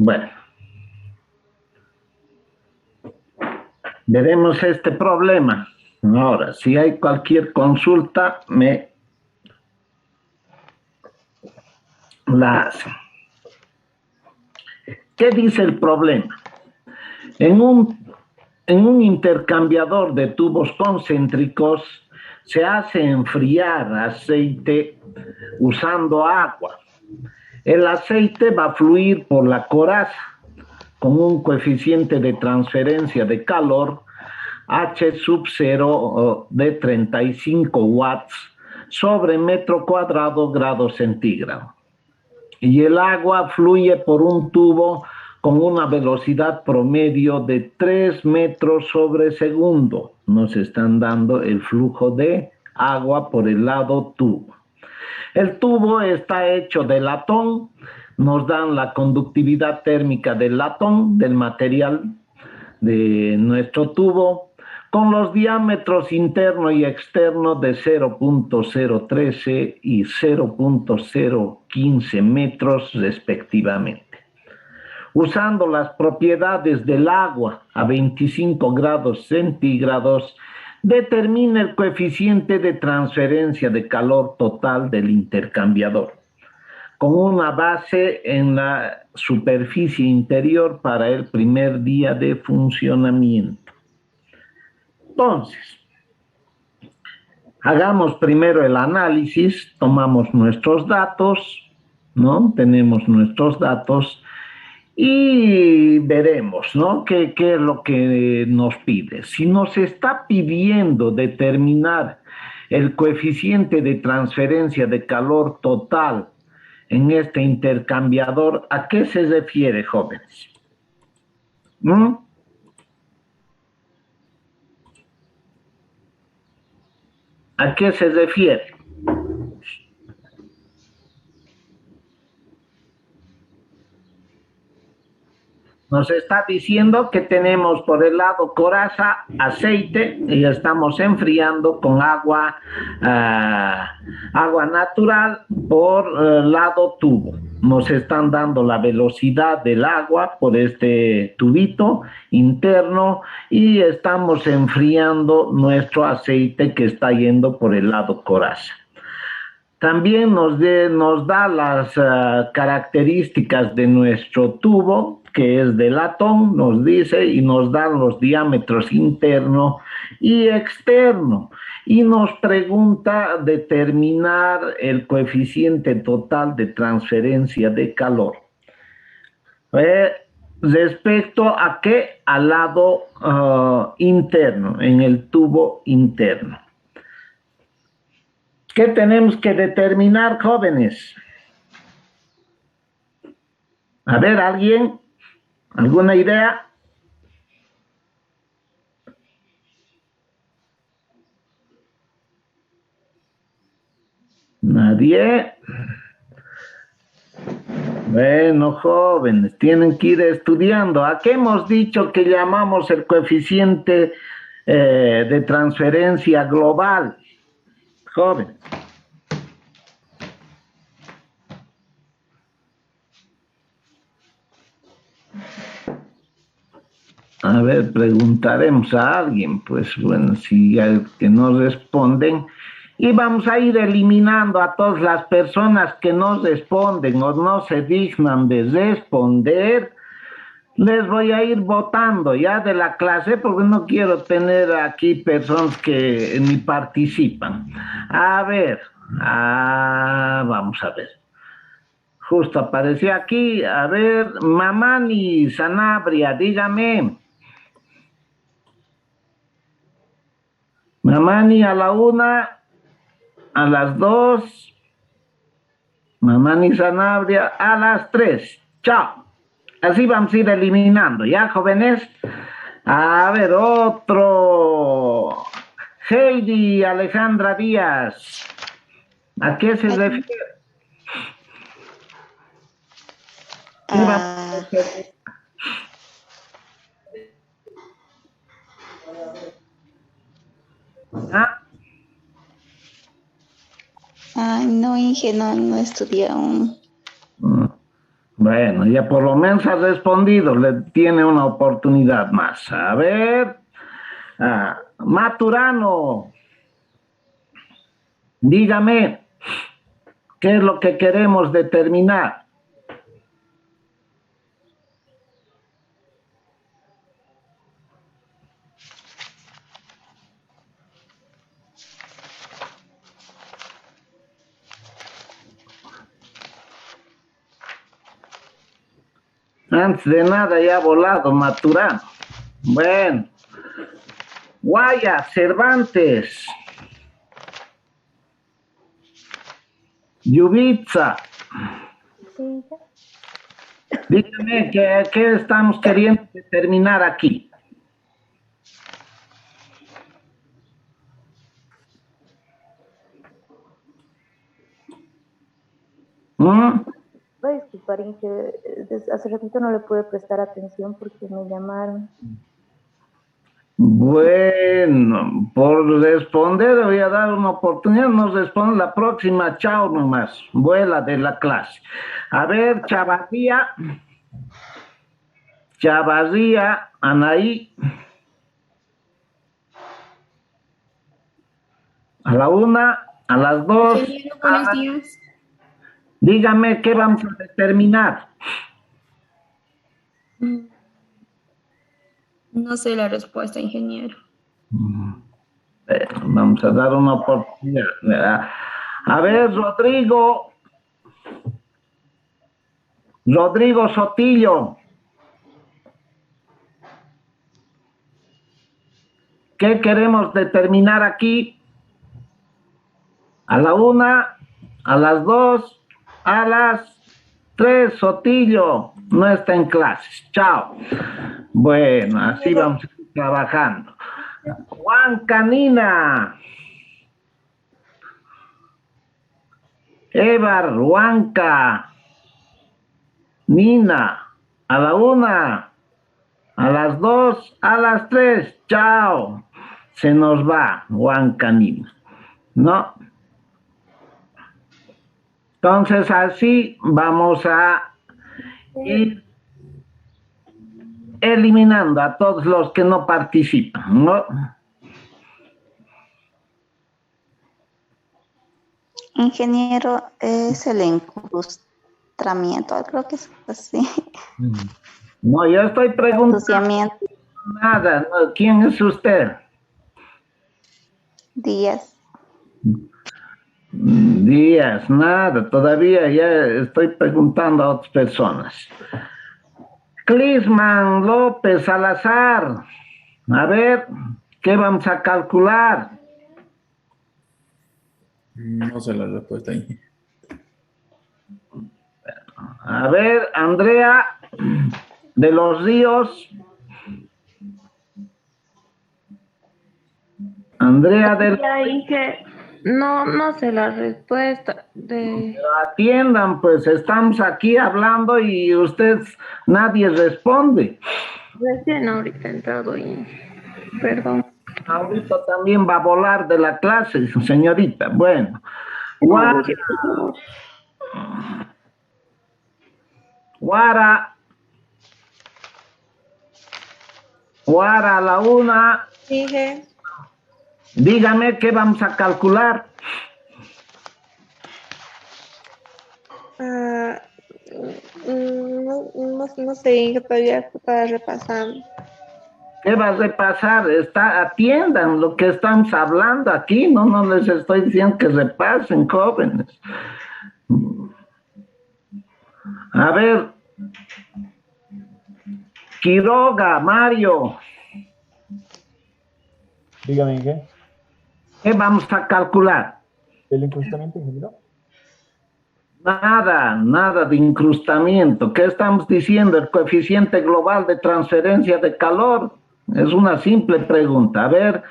Bueno, veremos este problema. Ahora, si hay cualquier consulta, me la hacen. ¿Qué dice el problema? En un intercambiador de tubos concéntricos se hace enfriar aceite usando agua. El aceite va a fluir por la coraza con un coeficiente de transferencia de calor H sub 0 de 35 watts sobre metro cuadrado grado centígrado. Y el agua fluye por un tubo con una velocidad promedio de 3 metros sobre segundo. Nos están dando el flujo de agua por el lado tubo. El tubo está hecho de latón, nos dan la conductividad térmica del latón, del material de nuestro tubo, con los diámetros interno y externo de 0.013 y 0.015 metros respectivamente. Usando las propiedades del agua a 25 grados centígrados, determina el coeficiente de transferencia de calor total del intercambiador, con una base en la superficie interior para el primer día de funcionamiento. Entonces, hagamos primero el análisis, tomamos nuestros datos, ¿no? Tenemos nuestros datos y veremos, ¿no? ¿Qué es lo que nos pide? Si nos está pidiendo determinar el coeficiente de transferencia de calor total en este intercambiador, ¿a qué se refiere, jóvenes? ¿A qué se refiere? Nos está diciendo que tenemos por el lado coraza aceite y estamos enfriando con agua natural por lado tubo. Nos están dando la velocidad del agua por este tubito interno y estamos enfriando nuestro aceite que está yendo por el lado coraza. También nos da las características de nuestro tubo, que es de latón, nos dice, y nos dan los diámetros interno y externo. Y nos pregunta determinar el coeficiente total de transferencia de calor. ¿Respecto a qué? Al lado interno, en el tubo interno. ¿Qué tenemos que determinar, jóvenes? A ver, ¿alguien? ¿Alguna idea? ¿Nadie? Bueno, jóvenes, tienen que ir estudiando. ¿A qué hemos dicho que llamamos el coeficiente de transferencia global? Jóvenes. A ver, preguntaremos a alguien, pues bueno, si hay que no responden, y vamos a ir eliminando a todas las personas que no responden o no se dignan de responder. Les voy a ir votando ya de la clase porque no quiero tener aquí personas que ni participan. A ver, vamos a ver. Justo apareció aquí, a ver, Mamani Sanabria, dígame. Mamani a la 1, a las 2, Mamani Sanabria a las 3. Chao. Así vamos a ir eliminando, ¿ya, jóvenes? A ver, otro. Heidi Alejandra Díaz. ¿A qué se refiere? No, Inge, no estudié aún. Bueno, ya por lo menos ha respondido, le tiene una oportunidad más. A ver, Maturano, dígame, ¿qué es lo que queremos determinar? Antes de nada ya ha volado Maturano. Bueno, Guaya, Cervantes, Yubitsa, Sí, dígame, ¿qué estamos queriendo determinar aquí? ¿Mm? voy a disculpar, Inge, hace ratito no le pude prestar atención porque me llamaron. Bueno, por responder le voy a dar una oportunidad, nos responde la próxima, chao nomás, vuela de la clase. A ver, Chavarría, Anaí, a la una, a las dos, Ingeniero, buenos días. dígame qué vamos a determinar. No sé la respuesta, ingeniero. Vamos a dar una oportunidad. A ver, Rodrigo Sotillo. ¿Qué queremos determinar aquí? A la una, a las dos, a las tres, Sotillo no está en clases. Chao. Bueno, así vamos a ir trabajando. Juan Canina. Evar, Huanca, Nina, a la una, a las dos, a las tres, chao. Se nos va, Huanca, Nina, ¿no? Entonces así vamos a ir eliminando a todos los que no participan, ¿no? Ingeniero, es el incrustamiento, creo que es así. No, yo estoy preguntando Entusiasmiento, nada, ¿no? ¿Quién es usted? días. Díaz, nada, todavía ya estoy preguntando a otras personas. Clisman López Salazar, a ver, ¿qué vamos a calcular? No sé la respuesta ahí. A ver, Andrea de los Ríos. Andrea de los Ya dije, no sé la respuesta de... Atiendan, pues estamos aquí hablando y ustedes, nadie responde. Recién ahorita he entrado y... Perdón. Ahorita también va a volar de la clase, señorita. Bueno, Guara a la una. Dije, Dígame qué vamos a calcular. no sé, todavía estaba repasando. ¿Qué va a repasar? Atiendan lo que estamos hablando aquí, no les estoy diciendo que repasen, jóvenes. A ver, Quiroga, Mario, Dígame, ¿qué? ¿qué vamos a calcular? ¿El incrustamiento, ingeniero? Nada de incrustamiento. ¿Qué estamos diciendo? El coeficiente global de transferencia de calor. Es una simple pregunta. A ver,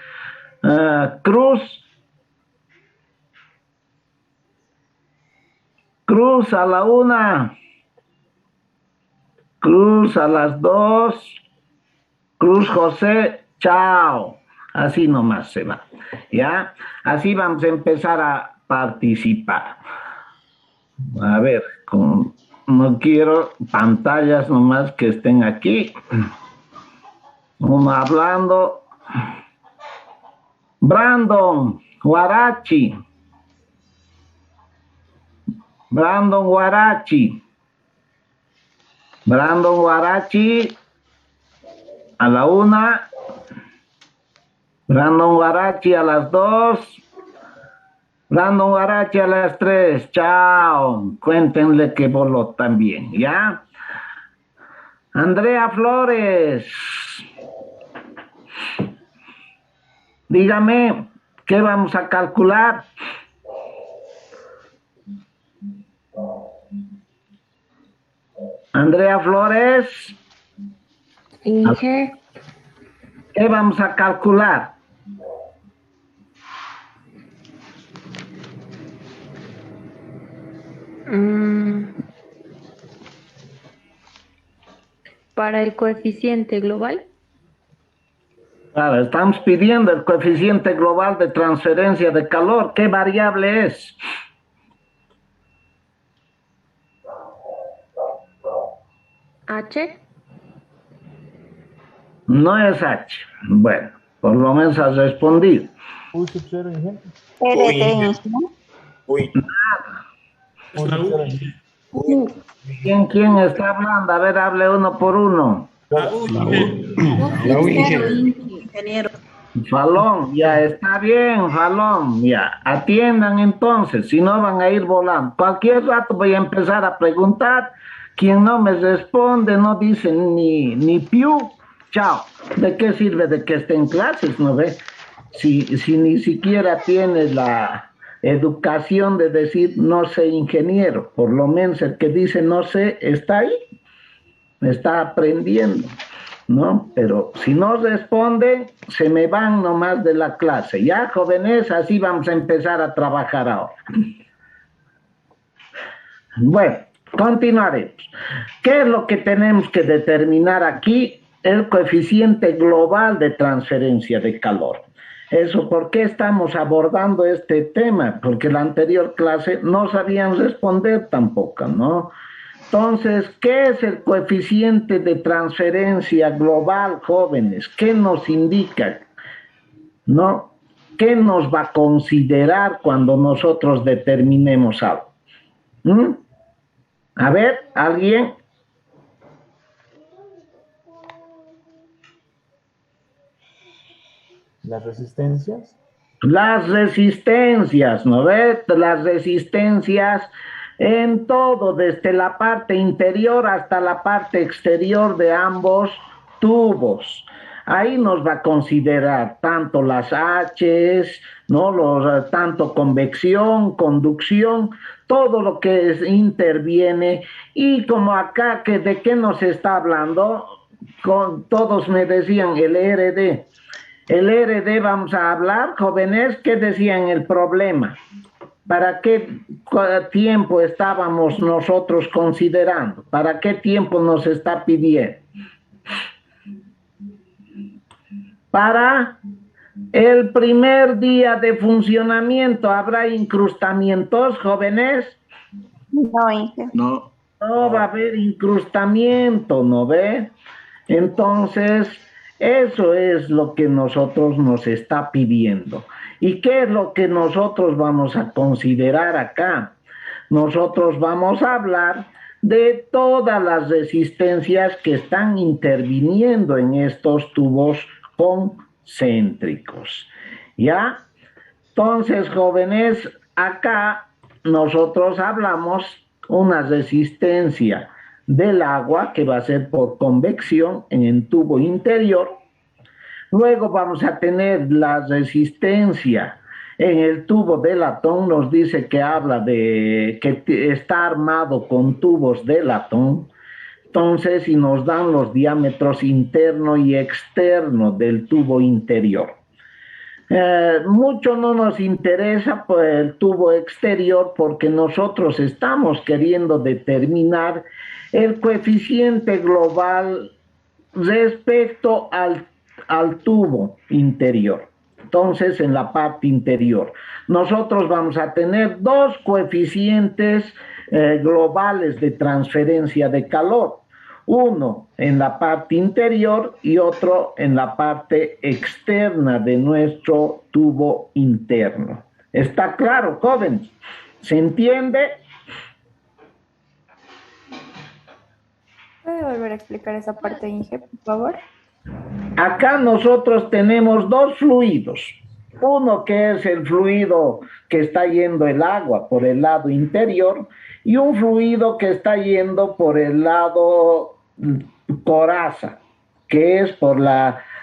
Cruz a la una, Cruz a las dos, Cruz José, chao. Así nomás se va. ¿Ya? Así vamos a empezar a participar. A ver, no quiero pantallas nomás que estén aquí. Uno hablando. Brandon Guarachi. Brandon Guarachi. Brandon Guarachi. A la 1. Brandon Guarachi a las 2. Brandon Guarachi a las 3. Chao. Cuéntenle que voló también, ¿ya? Andrea Flores. Dígame, ¿qué vamos a calcular? Andrea Flores. Inge. ¿Qué vamos a calcular? Para el coeficiente global. Claro, estamos pidiendo el coeficiente global de transferencia de calor. ¿Qué variable es? H. No es H. Bueno, por lo menos has respondido. U sub 0, Inge. RT, Inge. Uy, U sub 0, Inge. ¿Quién está hablando? A ver, hable uno por uno. Falón, ya está bien, Falón, ya. Atiendan entonces, si no van a ir volando. Cualquier rato voy a empezar a preguntar. Quien no me responde, no dice ni piu, chao. ¿De qué sirve de que esté en clases, no ve? Si ni siquiera tienes la educación de decir no sé ingeniero, por lo menos el que dice no sé está ahí, está aprendiendo, ¿no? Pero si no responden, se me van nomás de la clase. Ya, jóvenes, así vamos a empezar a trabajar ahora. Bueno, continuaremos. ¿Qué es lo que tenemos que determinar aquí? El coeficiente global de transferencia de calor. Eso, ¿por qué estamos abordando este tema? Porque la anterior clase no sabían responder tampoco, ¿no? Entonces, ¿qué es el coeficiente de transferencia global, jóvenes? ¿Qué nos indica? ¿No? ¿Qué nos va a considerar cuando nosotros determinemos algo? A ver, ¿alguien? Las resistencias. Las resistencias, ¿no ves? Las resistencias en todo, desde la parte interior hasta la parte exterior de ambos tubos. Ahí nos va a considerar tanto las H's, ¿no? Tanto convección, conducción, todo lo que interviene. Y como acá, ¿de qué nos está hablando? Todos me decían el RD. El RD vamos a hablar, jóvenes, ¿qué decían el problema? ¿Para qué tiempo estábamos nosotros considerando? ¿Para qué tiempo nos está pidiendo? Para el primer día de funcionamiento. ¿Habrá incrustamientos, jóvenes? No, Inge. no. No va a haber incrustamiento, ¿no ve? Entonces, eso es lo que nosotros nos está pidiendo. ¿Y qué es lo que nosotros vamos a considerar acá? Nosotros vamos a hablar de todas las resistencias que están interviniendo en estos tubos concéntricos. ¿Ya? Entonces, jóvenes, acá nosotros hablamos una resistencia del agua que va a ser por convección en el tubo interior. Luego vamos a tener la resistencia en el tubo de latón, nos dice que habla de que está armado con tubos de latón. Entonces, y nos dan los diámetros interno y externo del tubo interior. Mucho no nos interesa pues, el tubo exterior porque nosotros estamos queriendo determinar el coeficiente global respecto al tubo interior. Entonces, en la parte interior, nosotros vamos a tener dos coeficientes globales de transferencia de calor. Uno en la parte interior y otro en la parte externa de nuestro tubo interno. ¿Está claro, jóvenes? ¿Se entiende? ¿Puede volver a explicar esa parte, Inge, por favor? Acá nosotros tenemos dos fluidos. Uno que es el fluido que está yendo el agua por el lado interior y un fluido que está yendo por el lado coraza, que es por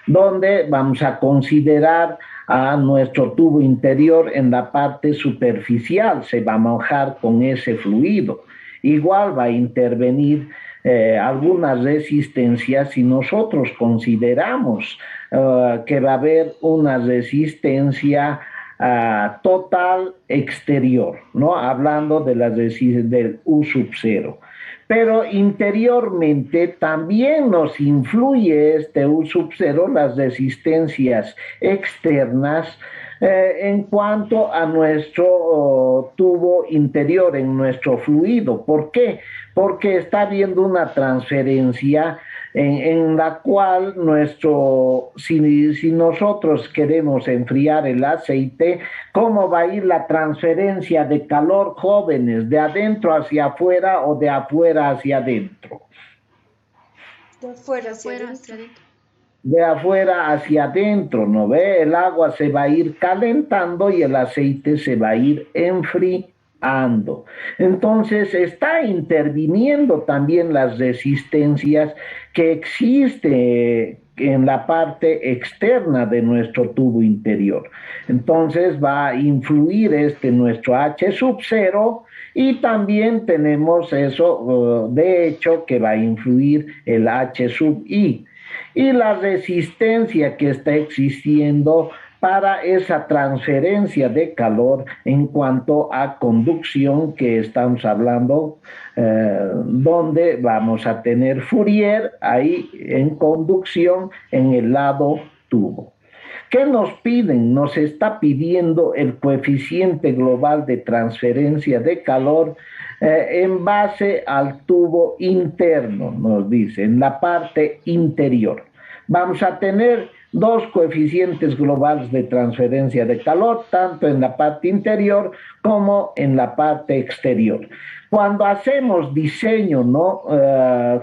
donde vamos a considerar a nuestro tubo interior en la parte superficial, se va a mojar con ese fluido. Igual va a intervenir algunas resistencias si nosotros consideramos que va a haber una resistencia total exterior, ¿no? Hablando de del U sub 0. Pero interiormente también nos influye este U sub 0, las resistencias externas, en cuanto a nuestro tubo interior, en nuestro fluido. ¿Por qué? Porque está habiendo una transferencia en la cual si nosotros queremos enfriar el aceite, ¿cómo va a ir la transferencia de calor, jóvenes? ¿De adentro hacia afuera o de afuera hacia adentro? De afuera hacia adentro. De afuera hacia adentro, ¿no ve? El agua se va a ir calentando y el aceite se va a ir enfriando. Entonces está interviniendo también las resistencias que existen en la parte externa de nuestro tubo interior. Entonces va a influir nuestro H sub 0 y también tenemos eso, de hecho, que va a influir el H sub I. Y la resistencia que está existiendo para esa transferencia de calor en cuanto a conducción que estamos hablando, donde vamos a tener Fourier ahí en conducción en el lado tubo. ¿Qué nos piden? Nos está pidiendo el coeficiente global de transferencia de calor en base al tubo interno, nos dice, en la parte interior. Vamos a tener dos coeficientes globales de transferencia de calor, tanto en la parte interior como en la parte exterior. Cuando hacemos diseño, ¿no,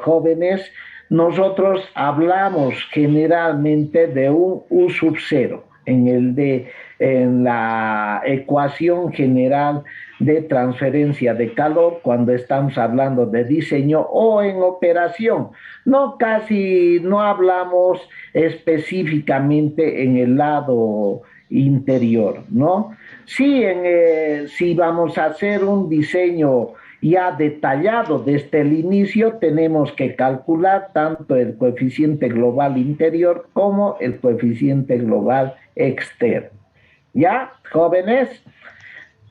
jóvenes? Nosotros hablamos generalmente de un U sub 0 en la ecuación general de transferencia de calor cuando estamos hablando de diseño o en operación. Casi no hablamos específicamente en el lado interior, ¿no? Sí, si vamos a hacer un diseño ya detallado desde el inicio, tenemos que calcular tanto el coeficiente global interior como el coeficiente global externo. ¿Ya, jóvenes?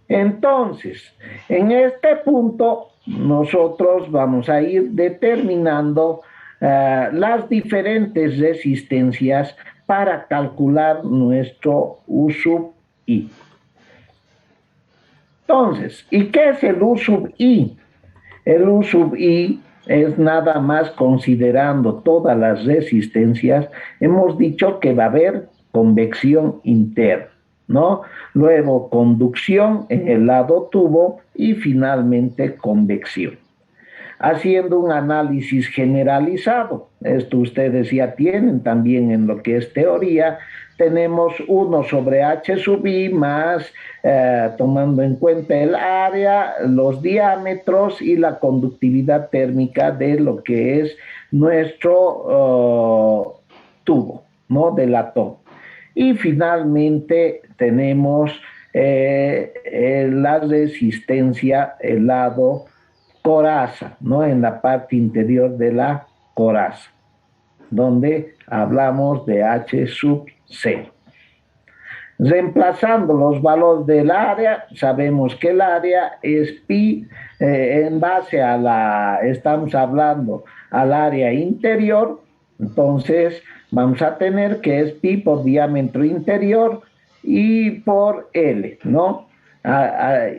Entonces, en este punto, nosotros vamos a ir determinando las diferentes resistencias para calcular nuestro U sub I. Entonces, ¿y qué es el U sub I? El U sub I es nada más considerando todas las resistencias, hemos dicho que va a haber convección interna, ¿no? Luego conducción en el lado tubo y finalmente convección. Haciendo un análisis generalizado, esto ustedes ya tienen también en lo que es teoría, tenemos 1 sobre H sub I más, tomando en cuenta el área, los diámetros y la conductividad térmica de lo que es nuestro tubo, ¿no? De latón. Y finalmente tenemos la resistencia, el lado coraza, ¿no? En la parte interior de la coraza, donde hablamos de H sub 0. Reemplazando los valores del área, sabemos que el área es pi en base a estamos hablando al área interior, entonces vamos a tener que es pi por diámetro interior y por L, ¿no?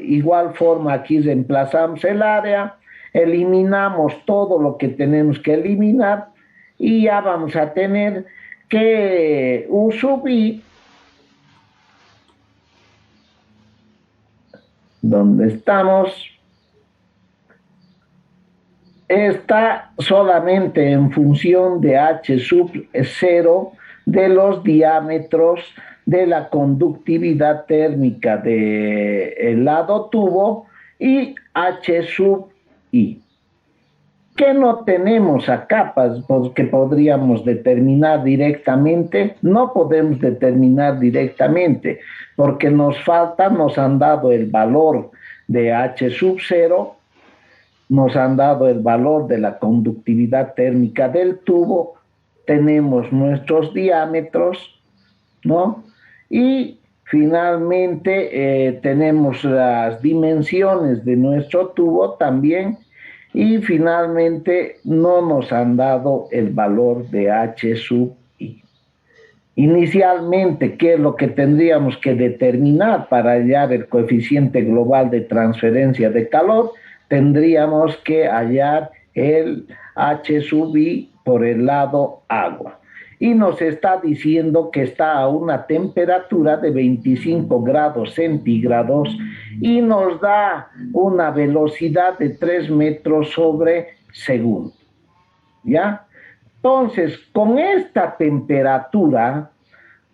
Igual forma aquí reemplazamos el área, eliminamos todo lo que tenemos que eliminar y ya vamos a tener que U sub I, donde estamos, está solamente en función de H sub 0 de los diámetros de la conductividad térmica del lado tubo y H sub I. ¿Qué no tenemos acá? Porque podríamos determinar directamente. No podemos determinar directamente porque nos falta, nos han dado el valor de H sub 0, nos han dado el valor de la conductividad térmica del tubo, tenemos nuestros diámetros, ¿no? Y finalmente tenemos las dimensiones de nuestro tubo también. Y finalmente no nos han dado el valor de H sub I. Inicialmente, ¿qué es lo que tendríamos que determinar para hallar el coeficiente global de transferencia de calor? Tendríamos que hallar el H sub I por el lado agua. Y nos está diciendo que está a una temperatura de 25 grados centígrados y nos da una velocidad de 3 metros sobre segundo. ¿Ya? Entonces, con esta temperatura,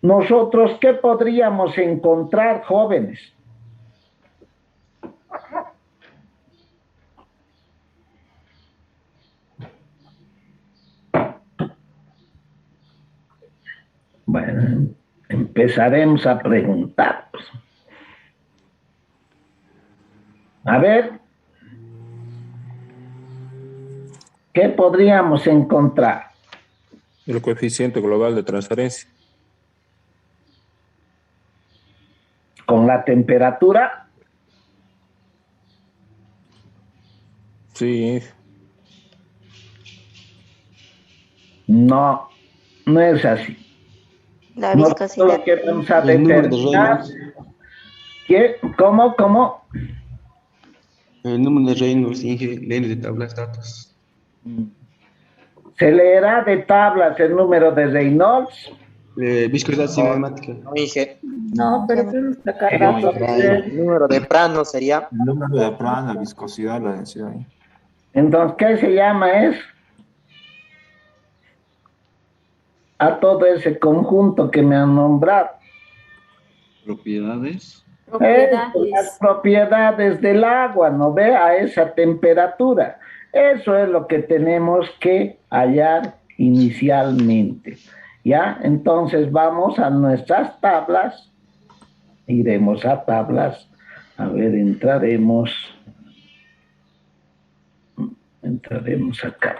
nosotros, ¿qué podríamos encontrar, jóvenes? Bueno, empezaremos a preguntar. A ver, ¿qué podríamos encontrar? El coeficiente global de transferencia. ¿Con la temperatura? Sí. No, no es así. La Nosotros viscosidad. lo que vamos a determinar. ¿Qué? ¿Cómo? El número de Reynolds, leen de tablas datos. ¿Se leerá de tablas el número de Reynolds? Viscosidad cinemática. No, dije. No, pero tenemos que sacar datos. El número de Prandtl sería. El número de Prandtl, la viscosidad, la densidad. Entonces, ¿qué se llama eso? A todo ese conjunto que me han nombrado. Propiedades. Las propiedades del agua, ¿no ve? A esa temperatura. Eso es lo que tenemos que hallar inicialmente. ¿Ya? Entonces vamos a nuestras tablas. Iremos a tablas. A ver, entraremos acá.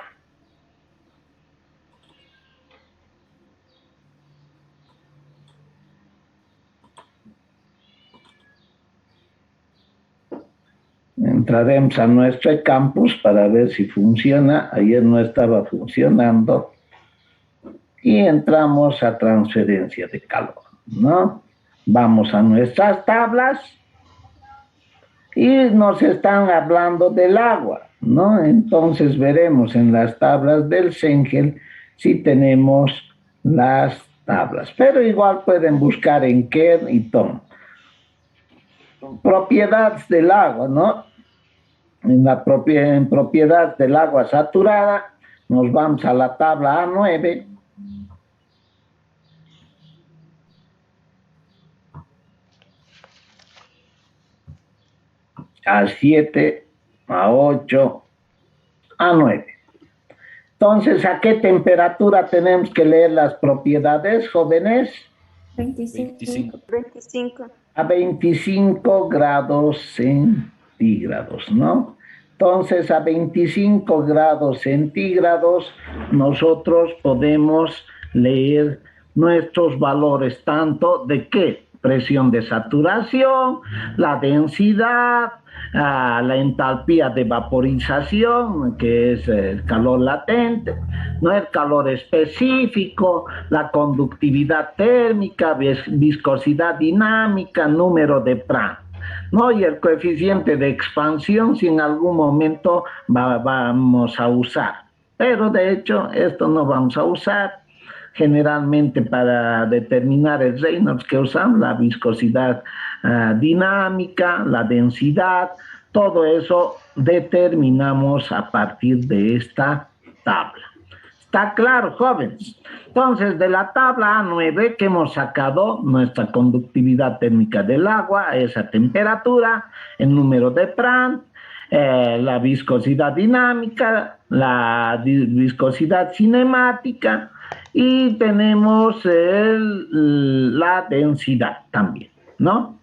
Entraremos a nuestro campus para ver si funciona. Ayer no estaba funcionando. Y entramos a transferencia de calor, ¿no? Vamos a nuestras tablas y nos están hablando del agua, ¿no? Entonces veremos en las tablas del Cengel si tenemos las tablas. Pero igual pueden buscar en Kern y Tom. Propiedades del agua, ¿no? En propiedad del agua saturada, nos vamos a la tabla A9. A7, A8, A9. Entonces, ¿a qué temperatura tenemos que leer las propiedades, jóvenes? 25. A 25 grados centígrados, ¿no? Entonces, a 25 grados centígrados, nosotros podemos leer nuestros valores, tanto de qué? Presión de saturación, la densidad, la entalpía de vaporización, que es el calor latente, no el calor específico, la conductividad térmica, viscosidad dinámica, número de Prandtl. ¿no? Y el coeficiente de expansión si en algún momento vamos a usar. Pero de hecho esto no vamos a usar. Generalmente para determinar el Reynolds que usamos, la viscosidad dinámica, la densidad, todo eso determinamos a partir de esta tabla. ¿Está claro, jóvenes? Entonces, de la tabla A9 que hemos sacado nuestra conductividad térmica del agua a esa temperatura, el número de Prandtl, la viscosidad dinámica, la viscosidad cinemática y tenemos la densidad también, ¿no?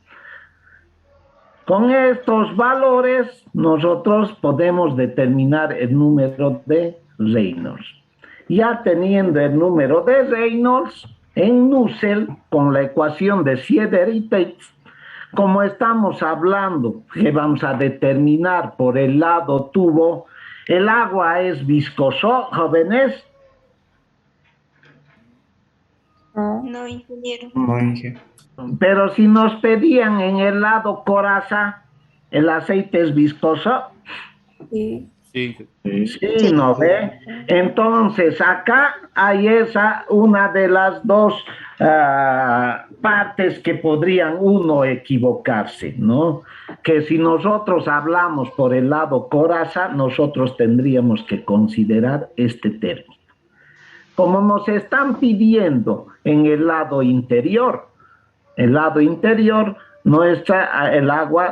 Con estos valores nosotros podemos determinar el número de Reynolds. Ya teniendo el número de Reynolds en Nusselt con la ecuación de Sieder y Taitz, como estamos hablando que vamos a determinar por el lado tubo, el agua es viscoso, jóvenes. No, ingeniero. No, ingeniero. Pero si nos pedían en el lado coraza, ¿el aceite es viscoso? Sí. Sí, ¿no ve? Entonces, acá hay una de las dos partes que podrían uno equivocarse, ¿no? Que si nosotros hablamos por el lado coraza, nosotros tendríamos que considerar este término. Como nos están pidiendo en el lado interior, el agua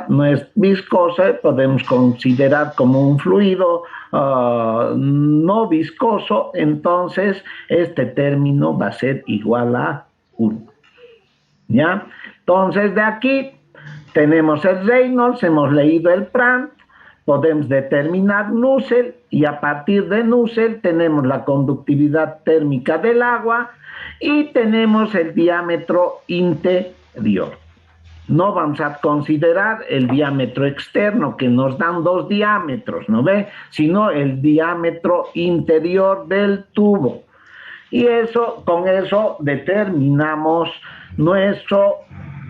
no es viscosa, podemos considerar como un fluido no viscoso, entonces este término va a ser igual a 1. ¿Ya? Entonces de aquí tenemos el Reynolds, hemos leído el Prandtl, podemos determinar Nusselt y a partir de Nusselt tenemos la conductividad térmica del agua y tenemos el diámetro interior. No vamos a considerar el diámetro externo, que nos dan dos diámetros, ¿no ve? Sino el diámetro interior del tubo. Y con eso determinamos nuestro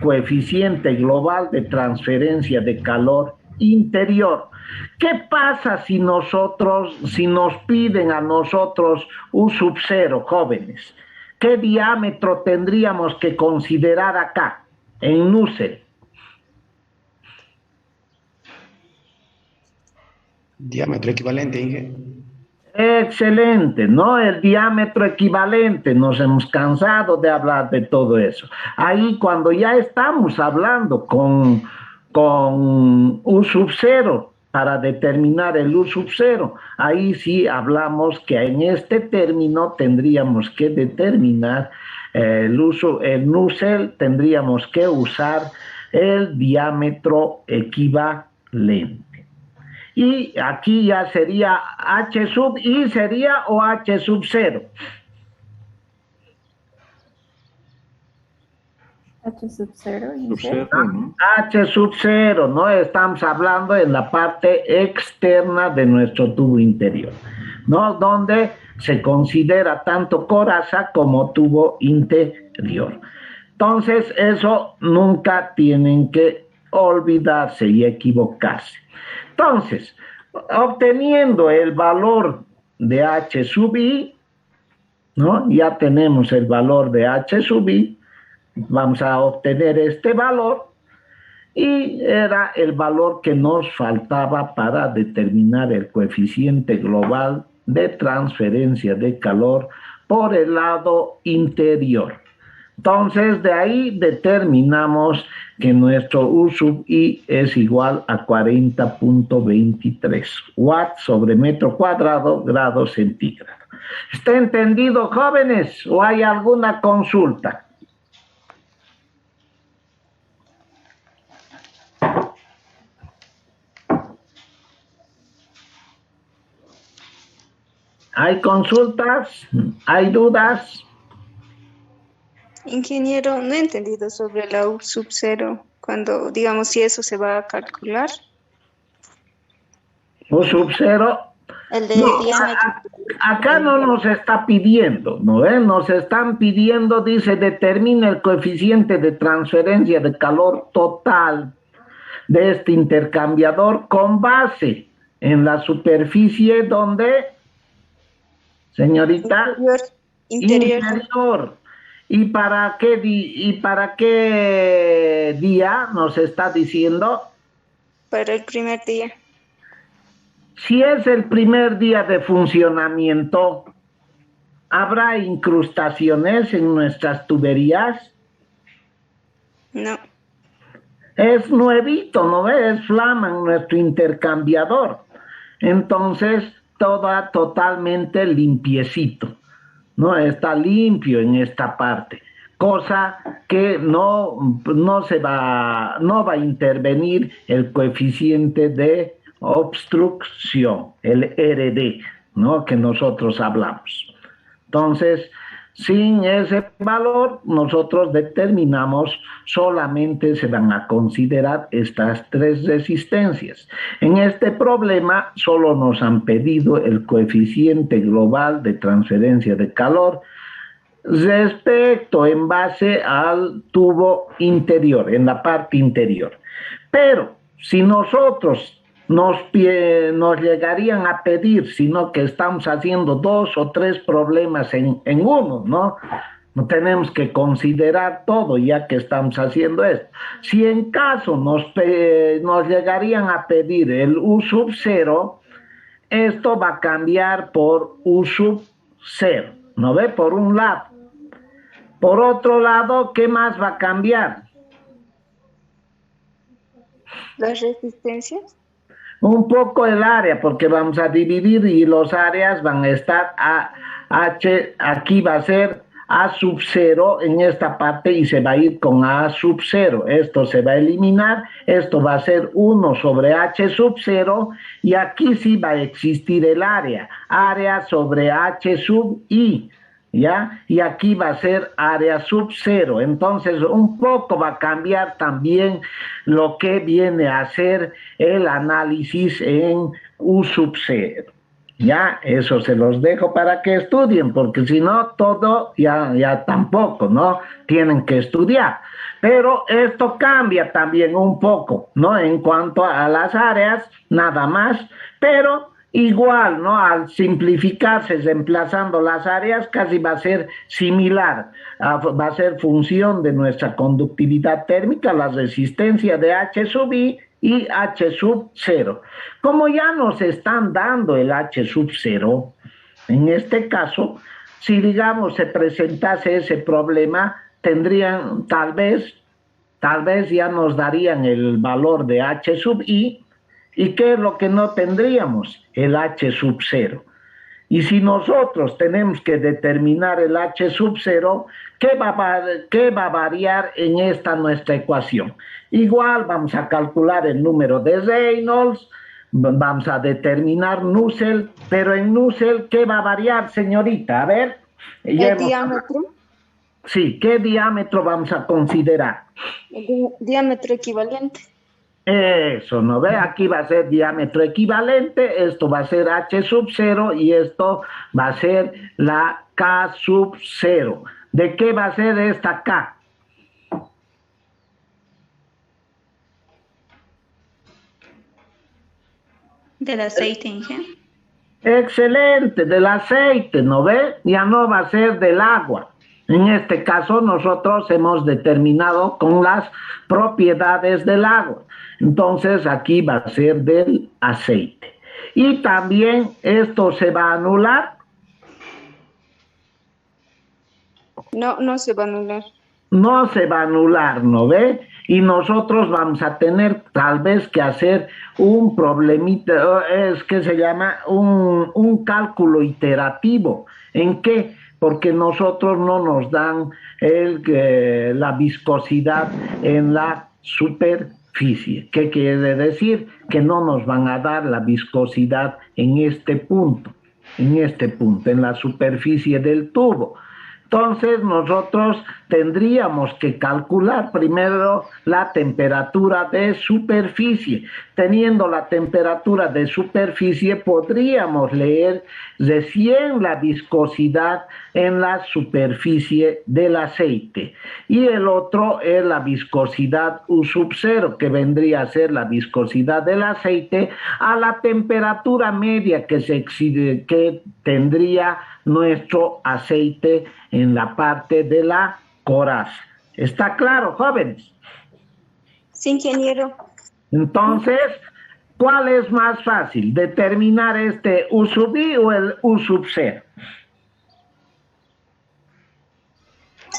coeficiente global de transferencia de calor interior. ¿Qué pasa si nos piden a nosotros un sub-0, jóvenes? ¿Qué diámetro tendríamos que considerar acá? En Nusselt. Diámetro equivalente, Inge. Excelente, ¿no? El diámetro equivalente. Nos hemos cansado de hablar de todo eso. Ahí cuando ya estamos hablando con U sub 0 para determinar el U sub 0, ahí sí hablamos que en este término tendríamos que determinar el Nusselt, tendríamos que usar el diámetro equivalente. Y aquí ya sería H sub I sería o H sub 0. H sub 0. H sub 0, ¿no? Estamos hablando en la parte externa de nuestro tubo interior, ¿no? Donde se considera tanto coraza como tubo interior. Entonces, eso nunca tienen que olvidarse y equivocarse. Entonces, obteniendo el valor de H sub I, ¿no? Ya tenemos el valor de H sub I, vamos a obtener este valor y era el valor que nos faltaba para determinar el coeficiente global de transferencia de calor por el lado interior. Entonces, de ahí determinamos que nuestro U sub I es igual a 40.23 watts sobre metro cuadrado, grados centígrados. ¿Está entendido, jóvenes? ¿O hay alguna consulta? ¿Hay consultas? ¿Hay dudas? Ingeniero, no he entendido sobre la U sub 0, cuando, digamos, si eso se va a calcular. U sub 0. El de diámetro. Acá no nos está pidiendo, ¿no? Nos están pidiendo, dice, determina el coeficiente de transferencia de calor total. de este intercambiador con base en la superficie donde, señorita, interior. ¿Y para qué día nos está diciendo? Para el primer día. Si es el primer día de funcionamiento, ¿habrá incrustaciones en nuestras tuberías? No. Es nuevito, ¿no ves? Es Flaman nuestro intercambiador. Entonces, toda totalmente limpiecito, ¿no? Está limpio en esta parte. Cosa que no va a intervenir el coeficiente de obstrucción, el RD, ¿no? Que nosotros hablamos. Entonces, sin ese valor, nosotros determinamos, solamente se van a considerar estas 3 resistencias. En este problema, solo nos han pedido el coeficiente global de transferencia de calor respecto en base al tubo interior, en la parte interior. Pero, si nosotros nos llegarían a pedir, sino que estamos haciendo 2 o 3 problemas en uno, ¿no? No tenemos que considerar todo ya que estamos haciendo esto. Si en caso nos llegarían a pedir el U sub 0, esto va a cambiar por U sub 0, ¿no ve? Por un lado. Por otro lado, ¿qué más va a cambiar? Las resistencias. Un poco el área, porque vamos a dividir y los áreas van a estar aquí va a ser A sub 0 en esta parte y se va a ir con A sub 0. Esto se va a eliminar, esto va a ser 1 sobre H sub 0 y aquí sí va a existir el área sobre H sub I. ¿Ya? Y aquí va a ser área sub 0. Entonces, un poco va a cambiar también lo que viene a ser el análisis en U sub 0. Ya, eso se los dejo para que estudien, porque si no, todo ya tampoco, ¿no? Tienen que estudiar. Pero esto cambia también un poco, ¿no? En cuanto a las áreas, nada más, pero igual, ¿no? Al simplificarse, reemplazando las áreas, casi va a ser similar, va a ser función de nuestra conductividad térmica, la resistencia de H sub I y H sub 0. Como ya nos están dando el H sub 0, en este caso, si digamos se presentase ese problema, tendrían tal vez ya nos darían el valor de H sub I. ¿Y qué es lo que no tendríamos? El H sub 0. Y si nosotros tenemos que determinar el H sub 0, ¿qué va a variar en esta nuestra ecuación? Igual vamos a calcular el número de Reynolds, vamos a determinar Nusselt, pero en Nusselt, ¿qué va a variar, señorita? A ver. ¿El diámetro? Sí, ¿qué diámetro vamos a considerar? El diámetro equivalente. Eso, ¿no ve? Aquí va a ser diámetro equivalente, esto va a ser H sub 0 y esto va a ser la K sub 0. ¿De qué va a ser esta K? Del aceite, Inge. Excelente, del aceite, ¿no ve? Ya no va a ser del agua. En este caso nosotros hemos determinado con las propiedades del agua. Entonces aquí va a ser del aceite. Y también esto se va a anular. No se va a anular. No se va a anular, ¿no ve? Y nosotros vamos a tener tal vez que hacer un problemita, es que se llama un cálculo iterativo. ¿En qué? Porque nosotros no nos dan la viscosidad en la superficie. ¿Qué quiere decir? Que no nos van a dar la viscosidad en este punto, en la superficie del tubo. Entonces nosotros tendríamos que calcular primero la temperatura de superficie. Teniendo la temperatura de superficie podríamos leer recién la viscosidad en la superficie del aceite. Y el otro es la viscosidad U sub 0, que vendría a ser la viscosidad del aceite a la temperatura media que tendría nuestro aceite en la parte de la coraza. ¿Está claro, jóvenes? Sí, ingeniero. Entonces, ¿cuál es más fácil? ¿Determinar este U sub I o el U sub 0?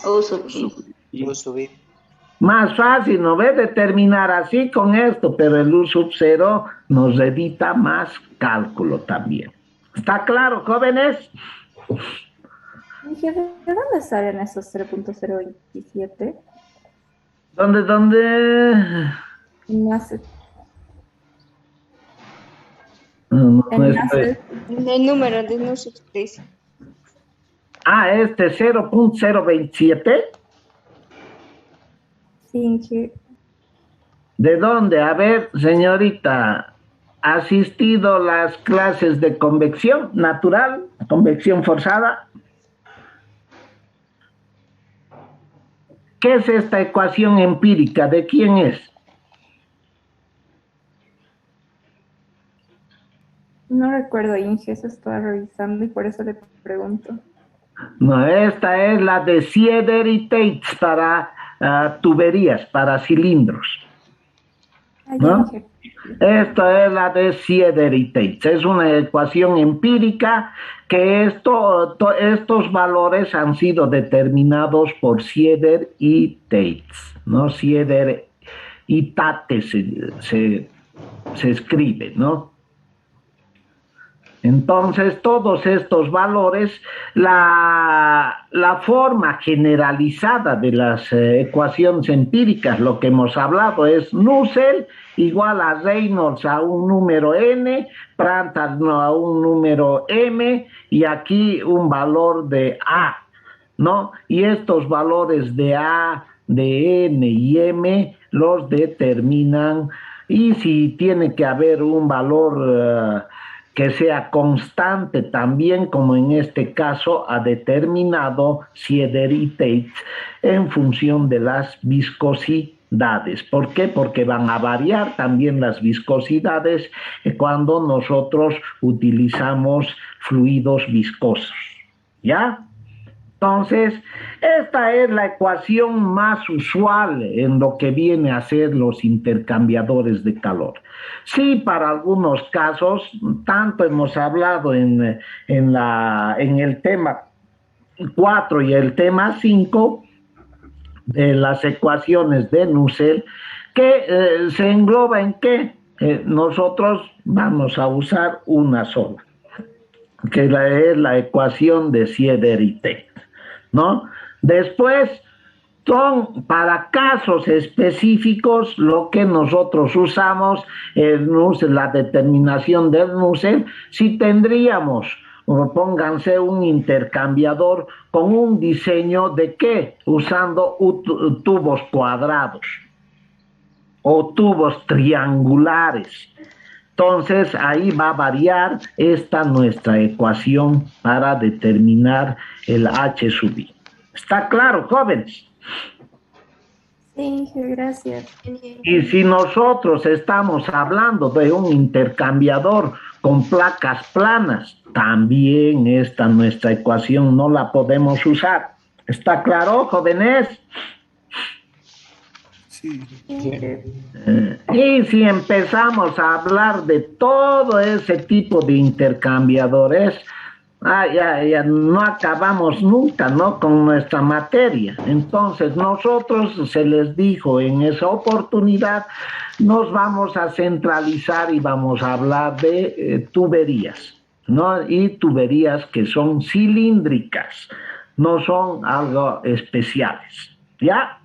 U sub I. Yo subí. Más fácil, ¿no ves? Determinar así con esto, pero el U sub 0 nos evita más cálculo también. ¿Está claro, jóvenes? ¿De dónde salen esos 0.027? ¿Dónde? Enlace. No, Enlace. El número de no subscribe. este 0.027. Sí, ¿De dónde? A ver, señorita, ¿ha asistido a las clases de convección natural, convección forzada? ¿Qué es esta ecuación empírica? ¿De quién es? no recuerdo, Inge, eso estaba revisando y por eso le pregunto. No, esta es la de Sieder y Tates para tuberías, para cilindros. ¿No? Inge. Esto es la de Sieder y Tates. Es una ecuación empírica que estos valores han sido determinados por Sieder y Tates, ¿no? Sieder y Tate se escribe, ¿no? Entonces, todos estos valores, la forma generalizada de las ecuaciones empíricas, lo que hemos hablado es Nusselt igual a Reynolds a un número n, Prandtl a un número m, y aquí un valor de a, ¿no? Y estos valores de a, de n y m los determinan, y si tiene que haber un valor que sea constante también, como en este caso ha determinado Sieder y Tates, en función de las viscosidades. ¿Por qué? Porque van a variar también las viscosidades cuando nosotros utilizamos fluidos viscosos, ¿ya? Entonces, esta es la ecuación más usual en lo que viene a ser los intercambiadores de calor. Sí, para algunos casos, tanto hemos hablado en el tema 4 y el tema 5 de las ecuaciones de Nusselt, que se engloba en que nosotros vamos a usar una sola, que es la ecuación de Sieder y Tate, ¿no? Después, son para casos específicos lo que nosotros usamos, la determinación del Nusselt, si tendríamos, pónganse un intercambiador con un diseño de ¿qué? Usando tubos cuadrados o tubos triangulares. Entonces, ahí va a variar nuestra ecuación para determinar el H sub I. ¿Está claro, jóvenes? Sí, Inge, gracias. Y si nosotros estamos hablando de un intercambiador con placas planas, también nuestra ecuación no la podemos usar. ¿Está claro, jóvenes? Sí. Y si empezamos a hablar de todo ese tipo de intercambiadores, ya no acabamos nunca, ¿no? Con nuestra materia. Entonces, nosotros, se les dijo en esa oportunidad, nos vamos a centralizar y vamos a hablar de tuberías, ¿no? Y tuberías que son cilíndricas, no son algo especiales, ¿ya?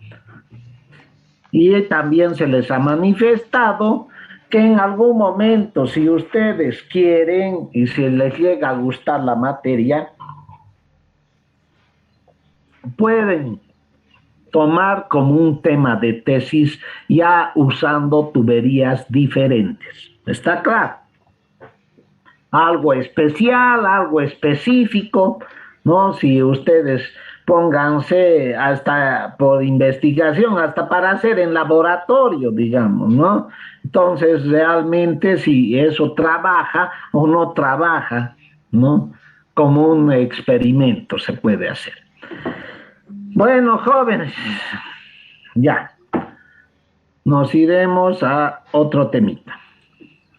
Y también se les ha manifestado que en algún momento, si ustedes quieren y si les llega a gustar la materia, pueden tomar como un tema de tesis ya usando tuberías diferentes. ¿Está claro? Algo especial, algo específico, ¿no? Si ustedes pónganse hasta por investigación, hasta para hacer en laboratorio, digamos, ¿no? Entonces, realmente si eso trabaja o no trabaja, ¿no? Como un experimento se puede hacer. Bueno, jóvenes, ya. Nos iremos a otro temita,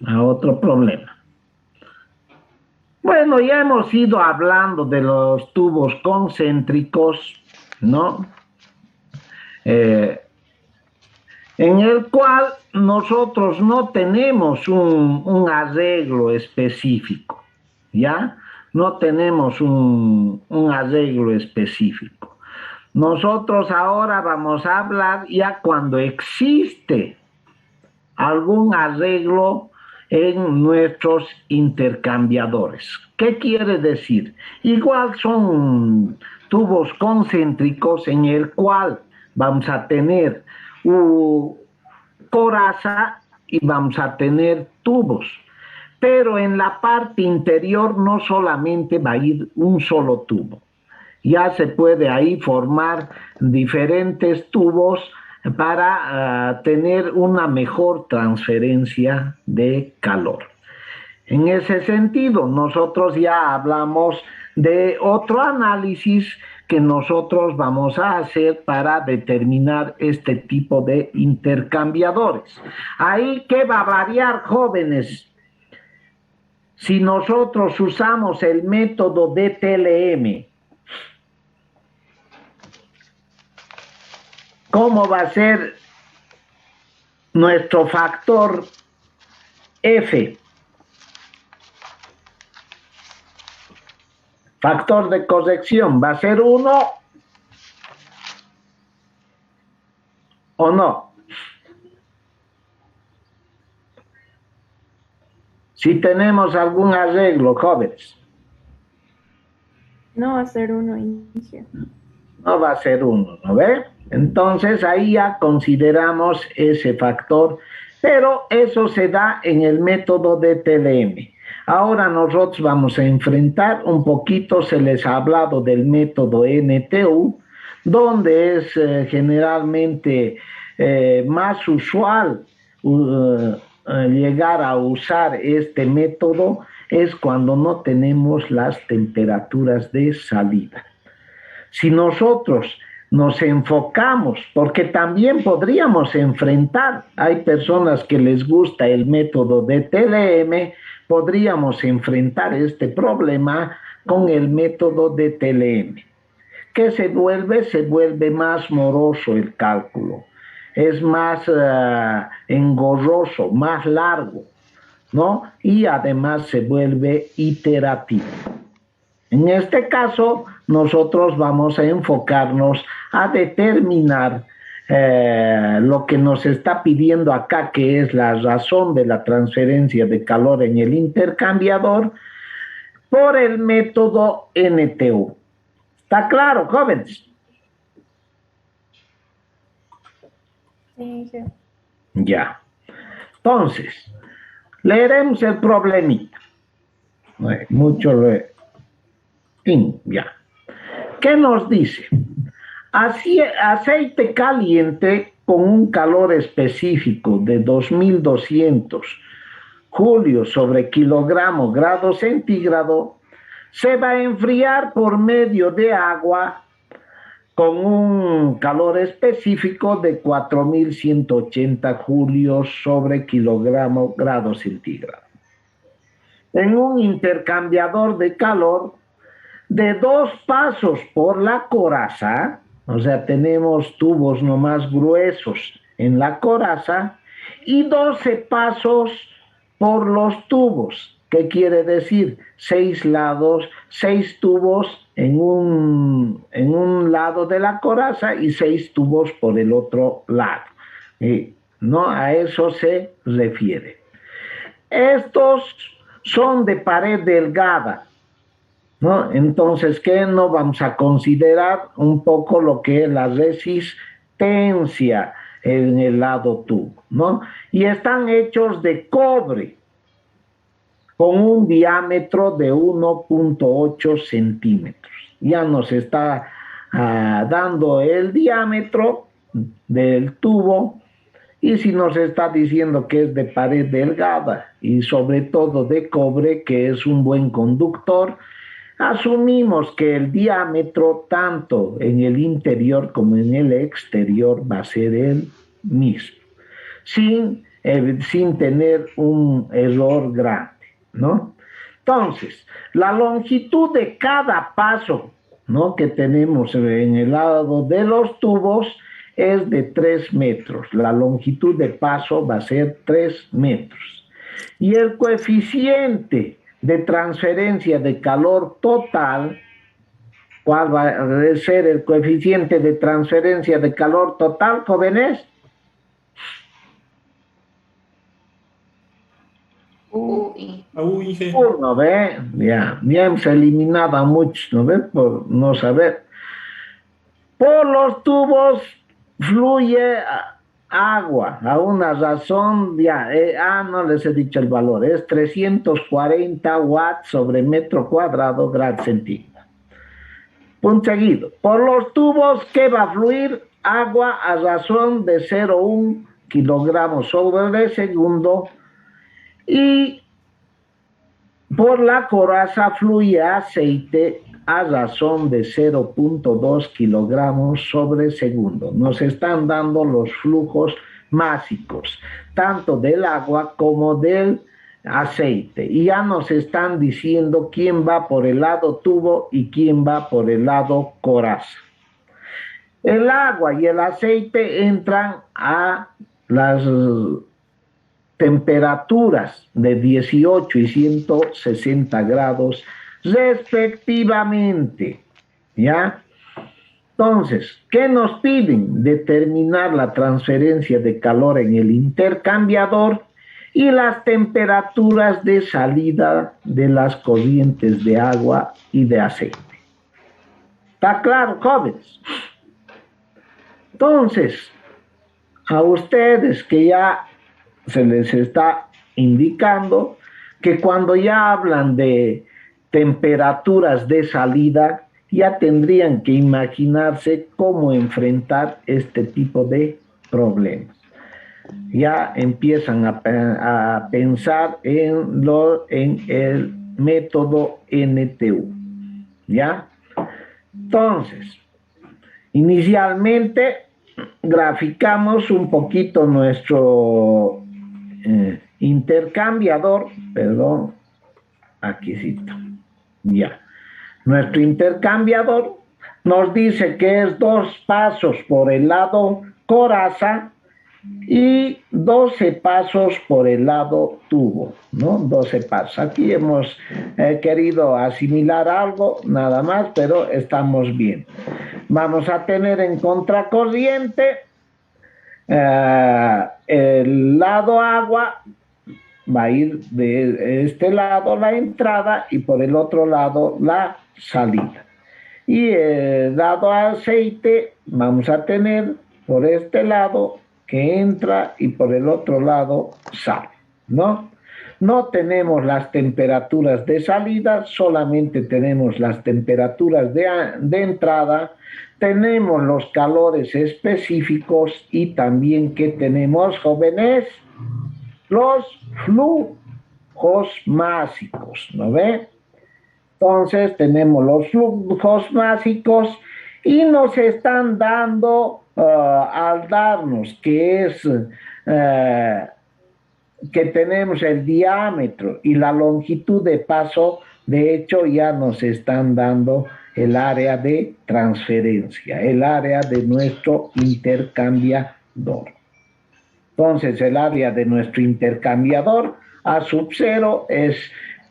a otro problema. Bueno, ya hemos ido hablando de los tubos concéntricos, ¿no? En el cual nosotros no tenemos un arreglo específico, ¿ya? No tenemos un arreglo específico. Nosotros ahora vamos a hablar ya cuando existe algún arreglo en nuestros intercambiadores. ¿Qué quiere decir? Igual son tubos concéntricos en el cual vamos a tener coraza y vamos a tener tubos. Pero en la parte interior no solamente va a ir un solo tubo. Ya se puede ahí formar diferentes tubos para tener una mejor transferencia de calor. En ese sentido, nosotros ya hablamos de otro análisis que nosotros vamos a hacer para determinar este tipo de intercambiadores. Ahí, ¿qué va a variar, jóvenes? Si nosotros usamos el método de TLM, ¿cómo va a ser nuestro factor F? Factor de corrección, ¿va a ser 1 o no? Si tenemos algún arreglo, jóvenes. No va a ser 1, Inge. No va a ser 1, ¿no ve? Entonces ahí ya consideramos ese factor, pero eso se da en el método de TLM. Ahora nosotros vamos a enfrentar un poquito, se les ha hablado del método NTU, donde es generalmente más usual llegar a usar este método, es cuando no tenemos las temperaturas de salida. Si nosotros nos enfocamos, porque también podríamos enfrentar, hay personas que les gusta el método de TLM, podríamos enfrentar este problema con el método de TLM. ¿Qué se vuelve más moroso el cálculo, es más engorroso, más largo, ¿no? Y además se vuelve iterativo. En este caso, nosotros vamos a enfocarnos a determinar lo que nos está pidiendo acá, que es la razón de la transferencia de calor en el intercambiador, por el método NTU. ¿Está claro, jóvenes? Sí, sí. Ya. Entonces, leeremos el problemita. Mucho ya. ¿Qué nos dice? Aceite caliente con un calor específico de 2200 julios sobre kilogramo grado centígrado se va a enfriar por medio de agua con un calor específico de 4180 julios sobre kilogramo grado centígrado. En un intercambiador de calor de 2 pasos por la coraza, o sea, tenemos tubos nomás gruesos en la coraza, y 12 pasos por los tubos. ¿Qué quiere decir? 6 lados, 6 tubos en un lado de la coraza y 6 tubos por el otro lado. ¿No? A eso se refiere. Estos son de pared delgada, ¿no? Entonces, ¿qué no vamos a considerar? Un poco lo que es la resistencia en el lado tubo, ¿no? Y están hechos de cobre, con un diámetro de 1.8 centímetros. Ya nos está dando el diámetro del tubo, y si nos está diciendo que es de pared delgada y sobre todo de cobre, que es un buen conductor, asumimos que el diámetro tanto en el interior como en el exterior va a ser el mismo, sin tener un error grande, ¿no? Entonces, la longitud de cada paso, ¿no?, que tenemos en el lado de los tubos es de 3 metros. La longitud de paso va a ser 3 metros. Y el coeficiente de transferencia de calor total, ¿cuál va a ser el coeficiente de transferencia de calor total, jóvenes? Uno, ¿ve? Ya hemos eliminado a muchos, ¿no ves? Por no saber. Por los tubos fluye agua, a una razón, no les he dicho el valor, es 340 watts sobre metro cuadrado, grado centígrado. Punto seguido. Por los tubos, ¿qué va a fluir? Agua a razón de 0,1 kilogramos sobre segundo, y por la coraza fluye aceite a razón de 0.2 kilogramos sobre segundo. Nos están dando los flujos másicos, tanto del agua como del aceite. Y ya nos están diciendo quién va por el lado tubo y quién va por el lado coraza. El agua y el aceite entran a las temperaturas de 18 y 160 grados respectivamente, ¿ya? Entonces, ¿qué nos piden? Determinar la transferencia de calor en el intercambiador y las temperaturas de salida de las corrientes de agua y de aceite. ¿Está claro, jóvenes? Entonces, a ustedes que ya se les está indicando que cuando ya hablan de temperaturas de salida, ya tendrían que imaginarse cómo enfrentar este tipo de problemas. Ya empiezan a pensar en el método NTU, ¿ya? Entonces, inicialmente graficamos un poquito nuestro intercambiador, perdón, aquí sí está, ya. Nuestro intercambiador nos dice que es 2 pasos por el lado coraza y 12 pasos por el lado tubo, ¿no? 12 pasos. Aquí hemos querido asimilar algo, nada más, pero estamos bien. Vamos a tener en contracorriente el lado agua, va a ir de este lado la entrada y por el otro lado la salida. Y el lado aceite vamos a tener por este lado que entra y por el otro lado sale, ¿no? No tenemos las temperaturas de salida, solamente tenemos las temperaturas de entrada, tenemos los calores específicos y también que tenemos, jóvenes, los flujos másicos, ¿no ve? Entonces tenemos los flujos másicos y nos están dando, al darnos que es que tenemos el diámetro y la longitud de paso, de hecho ya nos están dando el área de transferencia, el área de nuestro intercambiador. Entonces el área de nuestro intercambiador A sub 0 es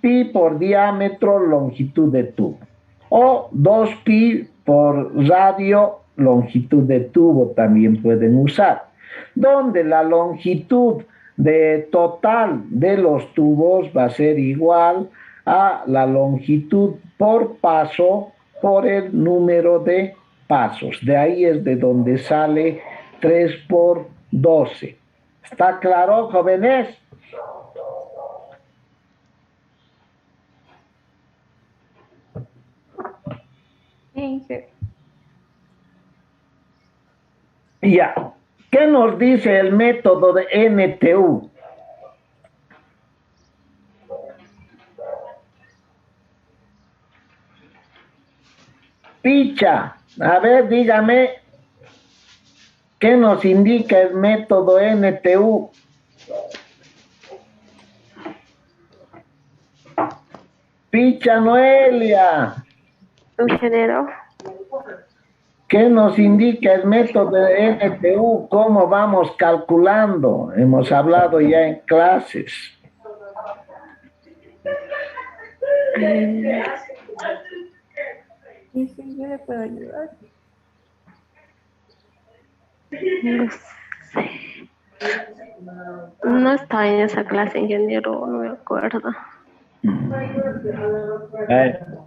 pi por diámetro longitud de tubo, o 2pi por radio longitud de tubo también pueden usar, donde la longitud de total de los tubos va a ser igual a la longitud por paso por el número de pasos. De ahí es de donde sale 3 por 12. ¿Está claro, jóvenes? Inge. Ya. ¿Qué nos dice el método de NTU? Picha, a ver, dígame, ¿qué nos indica el método NTU? Picha Noelia. Ingeniero. ¿Qué nos indica el método de NTU? ¿Cómo vamos calculando? Hemos hablado ya en clases. Inge, ¿yo le puedo ayudar? No sé. No está en esa clase, ingeniero, no me acuerdo.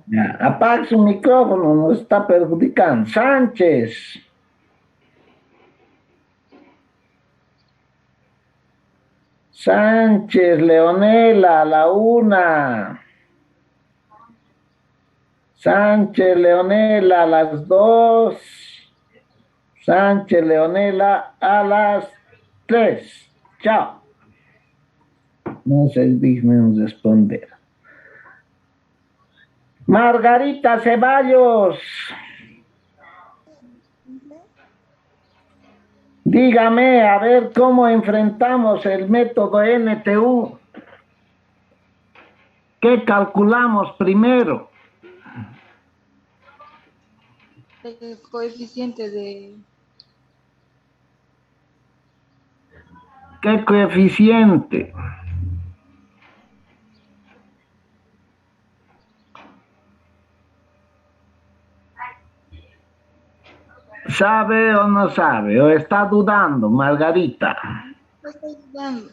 Ya, apaga su micrófono, nos está perjudicando. Sánchez. Sánchez, Leonela, a la 1. Sánchez, Leonela, a las 2. Sánchez, Leonela, a las 3. Chao. No se dignen responder. Margarita Ceballos. Dígame, a ver cómo enfrentamos el método NTU. ¿Qué calculamos primero? El coeficiente de... ¿Qué coeficiente? ¿Sabe o no sabe? ¿O está dudando, Margarita? No estoy dudando.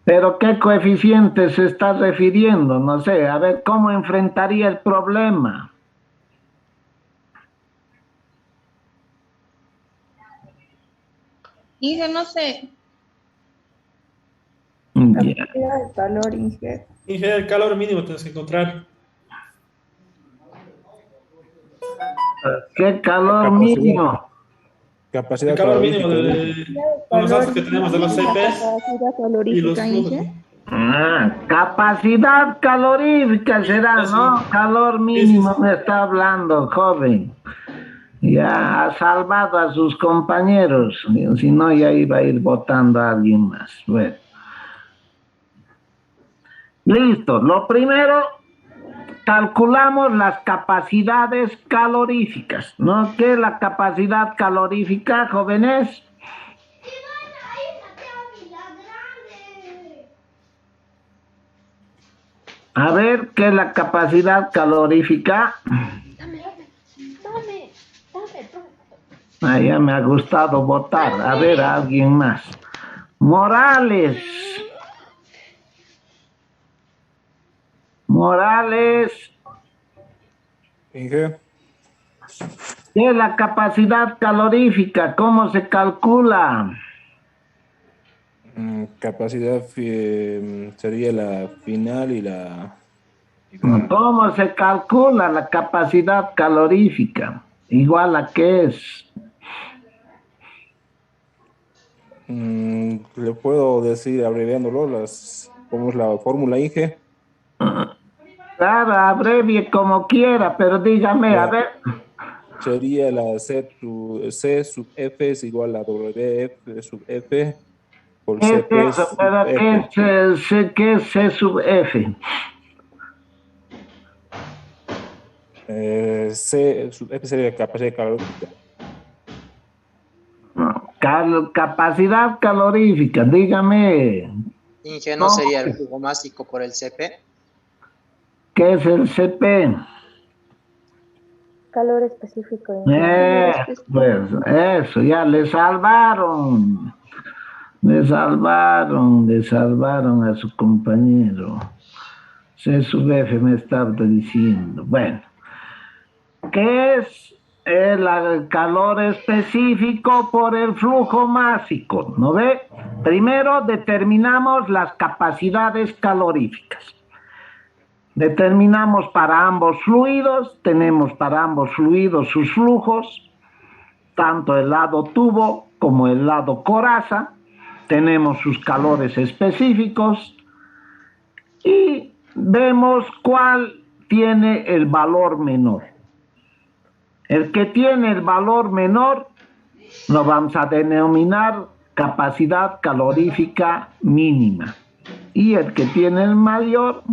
¿Pero qué coeficiente se está refiriendo? No sé, a ver cómo enfrentaría el problema. Inge, no sé. La Ya. cantidad de calor, Inge. Inge, el calor mínimo tienes que encontrar. ¿Qué calor mínimo? Capacidad El calor calorífica. mínimo de los datos que tenemos de los CPs y los flujos. Capacidad calorífica será, ¿no? Calor mínimo me está hablando, joven. Ya ha salvado a sus compañeros, si no ya iba a ir votando a alguien más. Bueno. Listo, lo primero, calculamos las capacidades caloríficas, ¿no? ¿Qué es la capacidad calorífica, jóvenes? A ver, ¿qué es la capacidad calorífica? Ya me ha gustado votar. A ver, a alguien más. Morales. Morales. Inge. ¿Qué es la capacidad calorífica? ¿Cómo se calcula? Capacidad sería la final y la... ¿Cómo se calcula la capacidad calorífica? ¿Igual a qué es? Le puedo decir abreviándolo, ¿cómo es la fórmula, Inge? Claro, abrevie como quiera, pero dígame, a ver. Sería la C sub F es igual a WF sub F por CP Eso, sub pero F. ¿qué es C sub F? C sub F sería capacidad calórica. Capacidad calorífica, dígame. Inge, ¿no sería el jugo másico por el CP? ¿Qué es el CP? Calor específico. Pues eso, ya le salvaron. Le salvaron a su compañero. C sub F me estaba diciendo. Bueno, ¿qué es el calor específico por el flujo másico? ¿No ve? Primero determinamos las capacidades caloríficas. Determinamos para ambos fluidos, tenemos para ambos fluidos sus flujos, tanto el lado tubo como el lado coraza, tenemos sus calores específicos y vemos cuál tiene el valor menor. El que tiene el valor menor lo vamos a denominar capacidad calorífica mínima y el que tiene el mayor,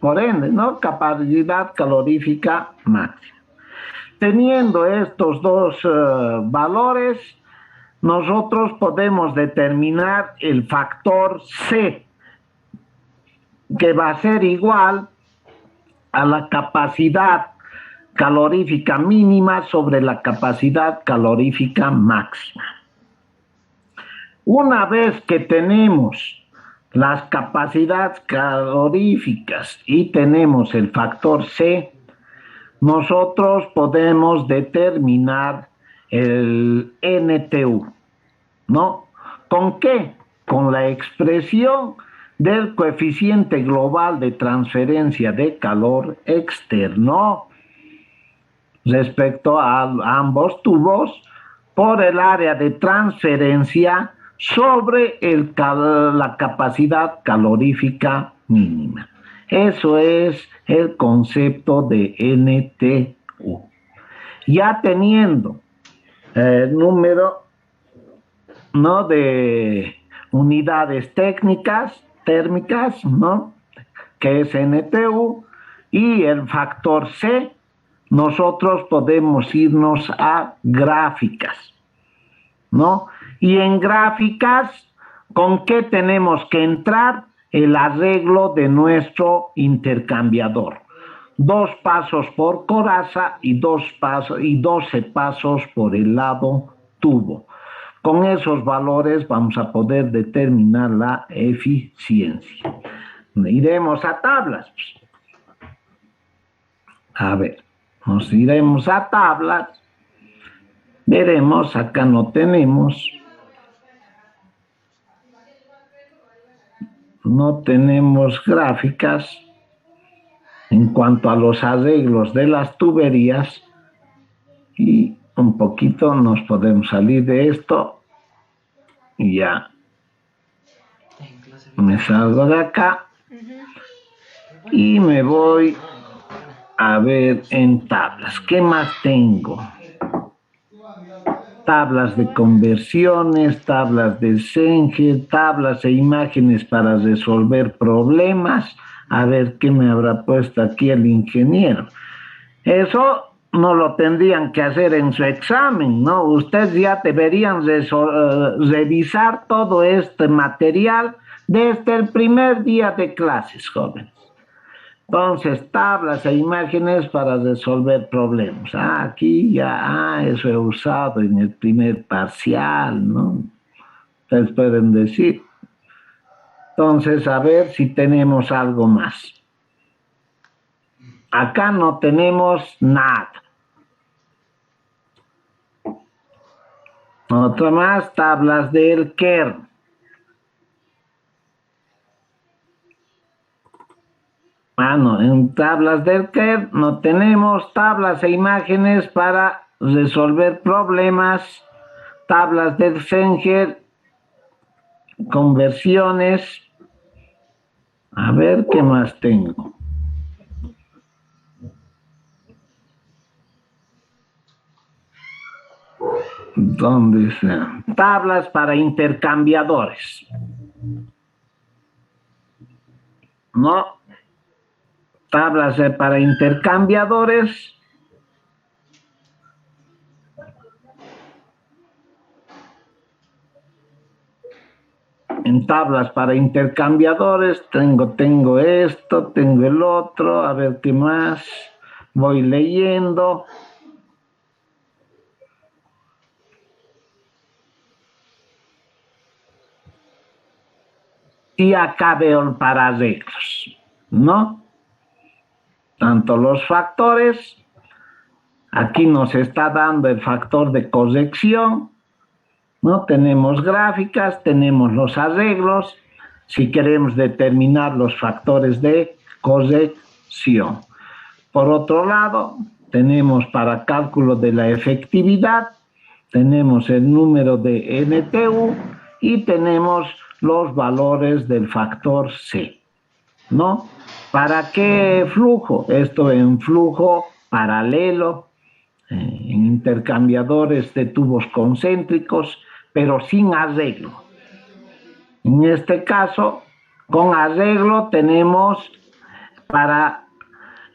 por ende, ¿no? Capacidad calorífica máxima. Teniendo estos dos valores, nosotros podemos determinar el factor C, que va a ser igual a la capacidad calorífica mínima sobre la capacidad calorífica máxima. Una vez que tenemos las capacidades caloríficas y tenemos el factor C, nosotros podemos determinar el NTU, ¿no? ¿Con qué? Con la expresión del coeficiente global de transferencia de calor externo respecto a ambos tubos por el área de transferencia sobre la capacidad calorífica mínima. Eso es el concepto de NTU. Ya teniendo el número, ¿no?, de unidades térmicas, ¿no?, que es NTU, y el factor C, nosotros podemos irnos a gráficas, ¿no? Y en gráficas, ¿con qué tenemos que entrar? El arreglo de nuestro intercambiador. 2 pasos por coraza y 12 pasos por el lado tubo. Con esos valores vamos a poder determinar la eficiencia. Iremos a tablas. A ver, nos iremos a tablas. Veremos, acá no tenemos. No tenemos gráficas en cuanto a los arreglos de las tuberías y un poquito nos podemos salir de esto y ya me salgo de acá y me voy a ver en tablas. ¿Qué más tengo? Tablas de conversiones, tablas de Zenger, tablas e imágenes para resolver problemas. A ver qué me habrá puesto aquí el ingeniero. Eso no lo tendrían que hacer en su examen, ¿no? Ustedes ya deberían revisar todo este material desde el primer día de clases, jóvenes. Entonces, tablas e imágenes para resolver problemas. Aquí ya, eso he usado en el primer parcial, ¿no? Ustedes pueden decir. Entonces, a ver si tenemos algo más. Acá no tenemos nada. Otra más, tablas del kern. No, en tablas del kern no tenemos tablas e imágenes para resolver problemas, tablas del Zenger, conversiones. A ver qué más tengo. ¿Dónde está? Tablas para intercambiadores. No. Tablas para intercambiadores. En tablas para intercambiadores tengo esto, tengo el otro, a ver qué más. Voy leyendo. Y acá veo para arreglos, ¿no? tanto los factores, aquí nos está dando el factor de corrección, ¿no? Tenemos gráficas, tenemos los arreglos, si queremos determinar los factores de corrección. Por otro lado, tenemos para cálculo de la efectividad, tenemos el número de NTU y tenemos los valores del factor C, ¿no? ¿Para qué flujo? Esto en flujo paralelo, en intercambiadores de tubos concéntricos, pero sin arreglo. En este caso, con arreglo tenemos para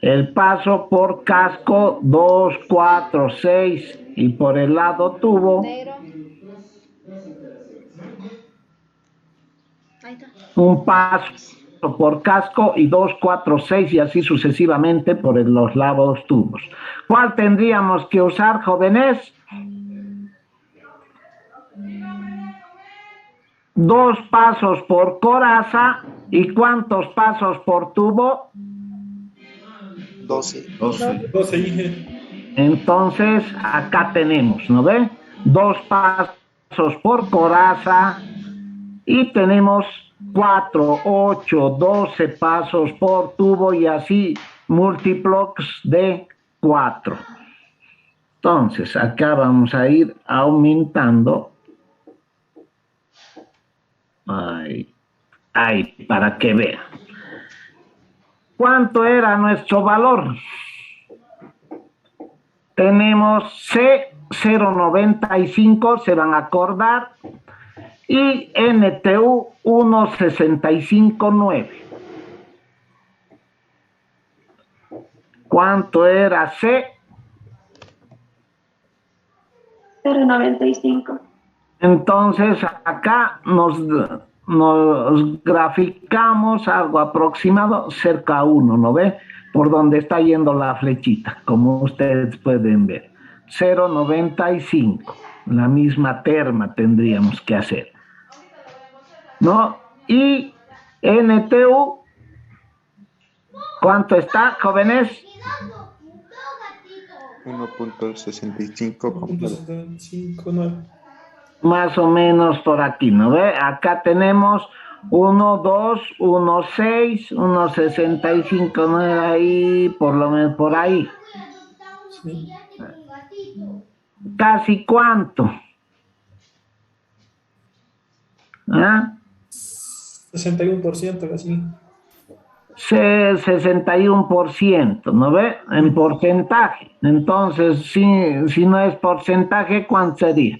el paso por casco 2, 4, 6 y por el lado tubo un paso por casco y 2, 4, 6 y así sucesivamente por los lados tubos. ¿Cuál tendríamos que usar, jóvenes? 2 pasos por coraza y ¿cuántos pasos por tubo? 12. 12, Inge. Entonces, acá tenemos, ¿no ve? 2 pasos por coraza y tenemos 4, 8, 12 pasos por tubo y así múltiplos de 4. Entonces, acá vamos a ir aumentando. Ahí, para que vean. ¿Cuánto era nuestro valor? Tenemos C 0.95, se van a acordar, y NTU 1.659. ¿Cuánto era C? 0.95. Entonces acá nos graficamos algo aproximado cerca a 1, ¿no ve? Por donde está yendo la flechita, como ustedes pueden ver. 0.95, la misma terma tendríamos que hacer, ¿no? Y NTU, ¿cuánto está, jóvenes? 1.65. Más o menos por aquí, ¿no ve? Acá tenemos 1, 2, 1, 6, 1, 65, ¿no? Ahí, por lo menos por ahí. Sí. ¿Casi cuánto? ¿Ah? 61% casi. 61%, ¿no ve? En porcentaje. Entonces, si no es porcentaje, ¿cuánto sería?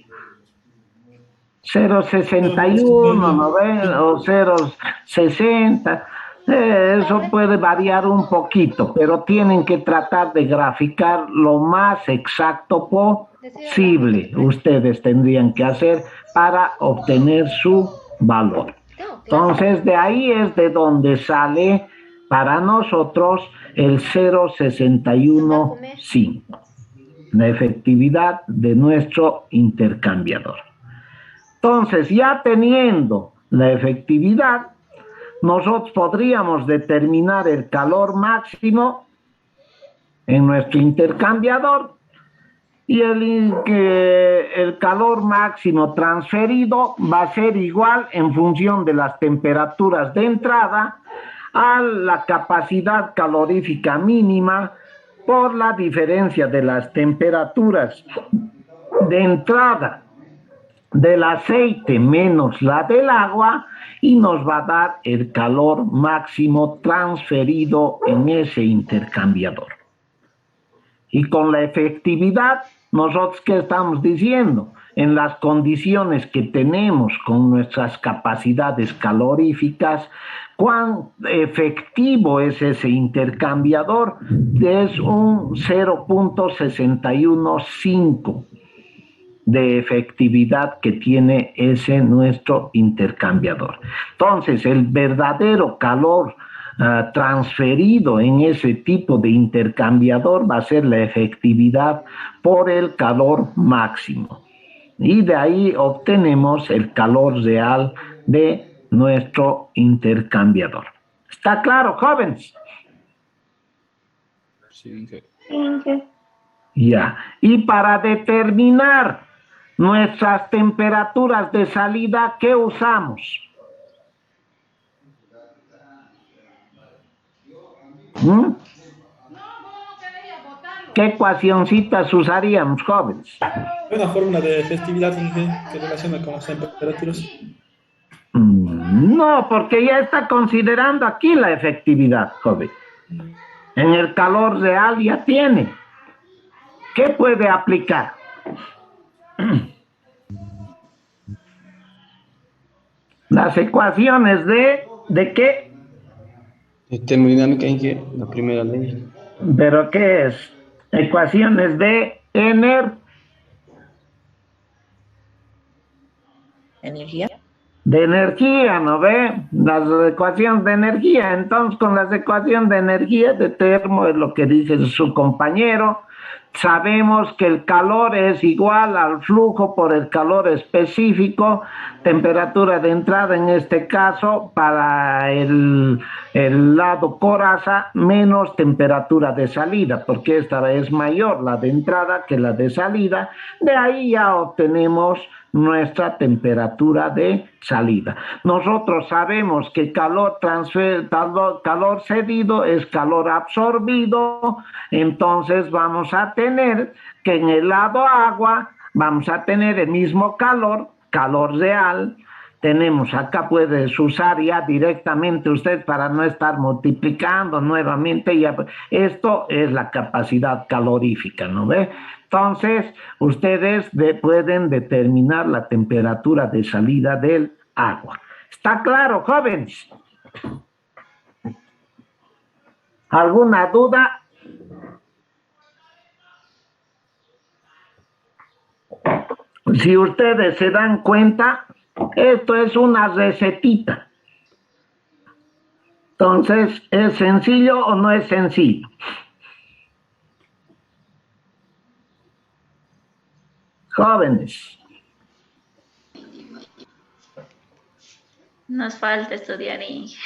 0.61, ¿no ve? O 0.60. Eso puede variar un poquito, pero tienen que tratar de graficar lo más exacto posible. Ustedes tendrían que hacer para obtener su valor. Entonces, de ahí es de donde sale para nosotros el 0.615, la efectividad de nuestro intercambiador. Entonces, ya teniendo la efectividad, nosotros podríamos determinar el calor máximo en nuestro intercambiador y el calor máximo transferido va a ser igual en función de las temperaturas de entrada a la capacidad calorífica mínima por la diferencia de las temperaturas de entrada del aceite menos la del agua y nos va a dar el calor máximo transferido en ese intercambiador. Y con la efectividad, nosotros ¿qué estamos diciendo? En las condiciones que tenemos con nuestras capacidades caloríficas, ¿cuán efectivo es ese intercambiador? Es un 0.615 de efectividad que tiene ese nuestro intercambiador. Entonces, el verdadero calor transferido en ese tipo de intercambiador va a ser la efectividad por el calor máximo. Y de ahí obtenemos el calor real de nuestro intercambiador. ¿Está claro, jóvenes? Sí, Inge. Inge. Ya. Y para determinar nuestras temperaturas de salida, ¿qué usamos? ¿Mm? ¿Qué ecuacioncitas usaríamos, jóvenes? Hay una fórmula de efectividad, Inge, que relaciona con las temperaturas. No, porque ya está considerando aquí la efectividad, joven. En el calor real ya tiene. ¿Qué puede aplicar? Las ecuaciones ¿de qué? De termodinámica, Inge, la primera ley. ¿Pero qué es? Ecuaciones de ¿Energía? de energía, ¿no ve? Las ecuaciones de energía. Entonces, con las ecuaciones de energía de termo es lo que dice su compañero. Sabemos que el calor es igual al flujo por el calor específico, temperatura de entrada en este caso para el lado coraza menos temperatura de salida, porque esta es mayor la de entrada que la de salida. De ahí ya obtenemos nuestra temperatura de salida. Nosotros sabemos que calor cedido es calor absorbido, entonces vamos a tener que en el lado agua vamos a tener el mismo calor real. Tenemos acá, puedes usar ya directamente usted para no estar multiplicando nuevamente. Ya, esto es la capacidad calorífica, ¿no ve? Entonces, ustedes pueden determinar la temperatura de salida del agua. ¿Está claro, jóvenes? ¿Alguna duda? Si ustedes se dan cuenta, esto es una recetita. Entonces, ¿es sencillo o no es sencillo? Jóvenes. Nos falta estudiar, Inge.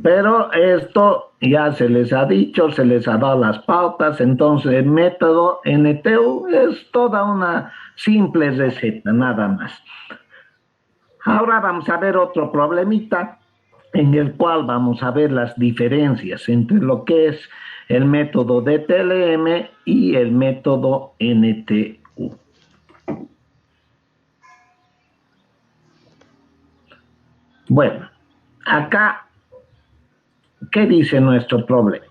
Pero esto ya se les ha dicho, se les ha dado las pautas, entonces el método NTU es toda una simple receta, nada más. Ahora vamos a ver otro problemita en el cual vamos a ver las diferencias entre lo que es el método de TLM y el método NTU. Bueno, acá, ¿qué dice nuestro problema?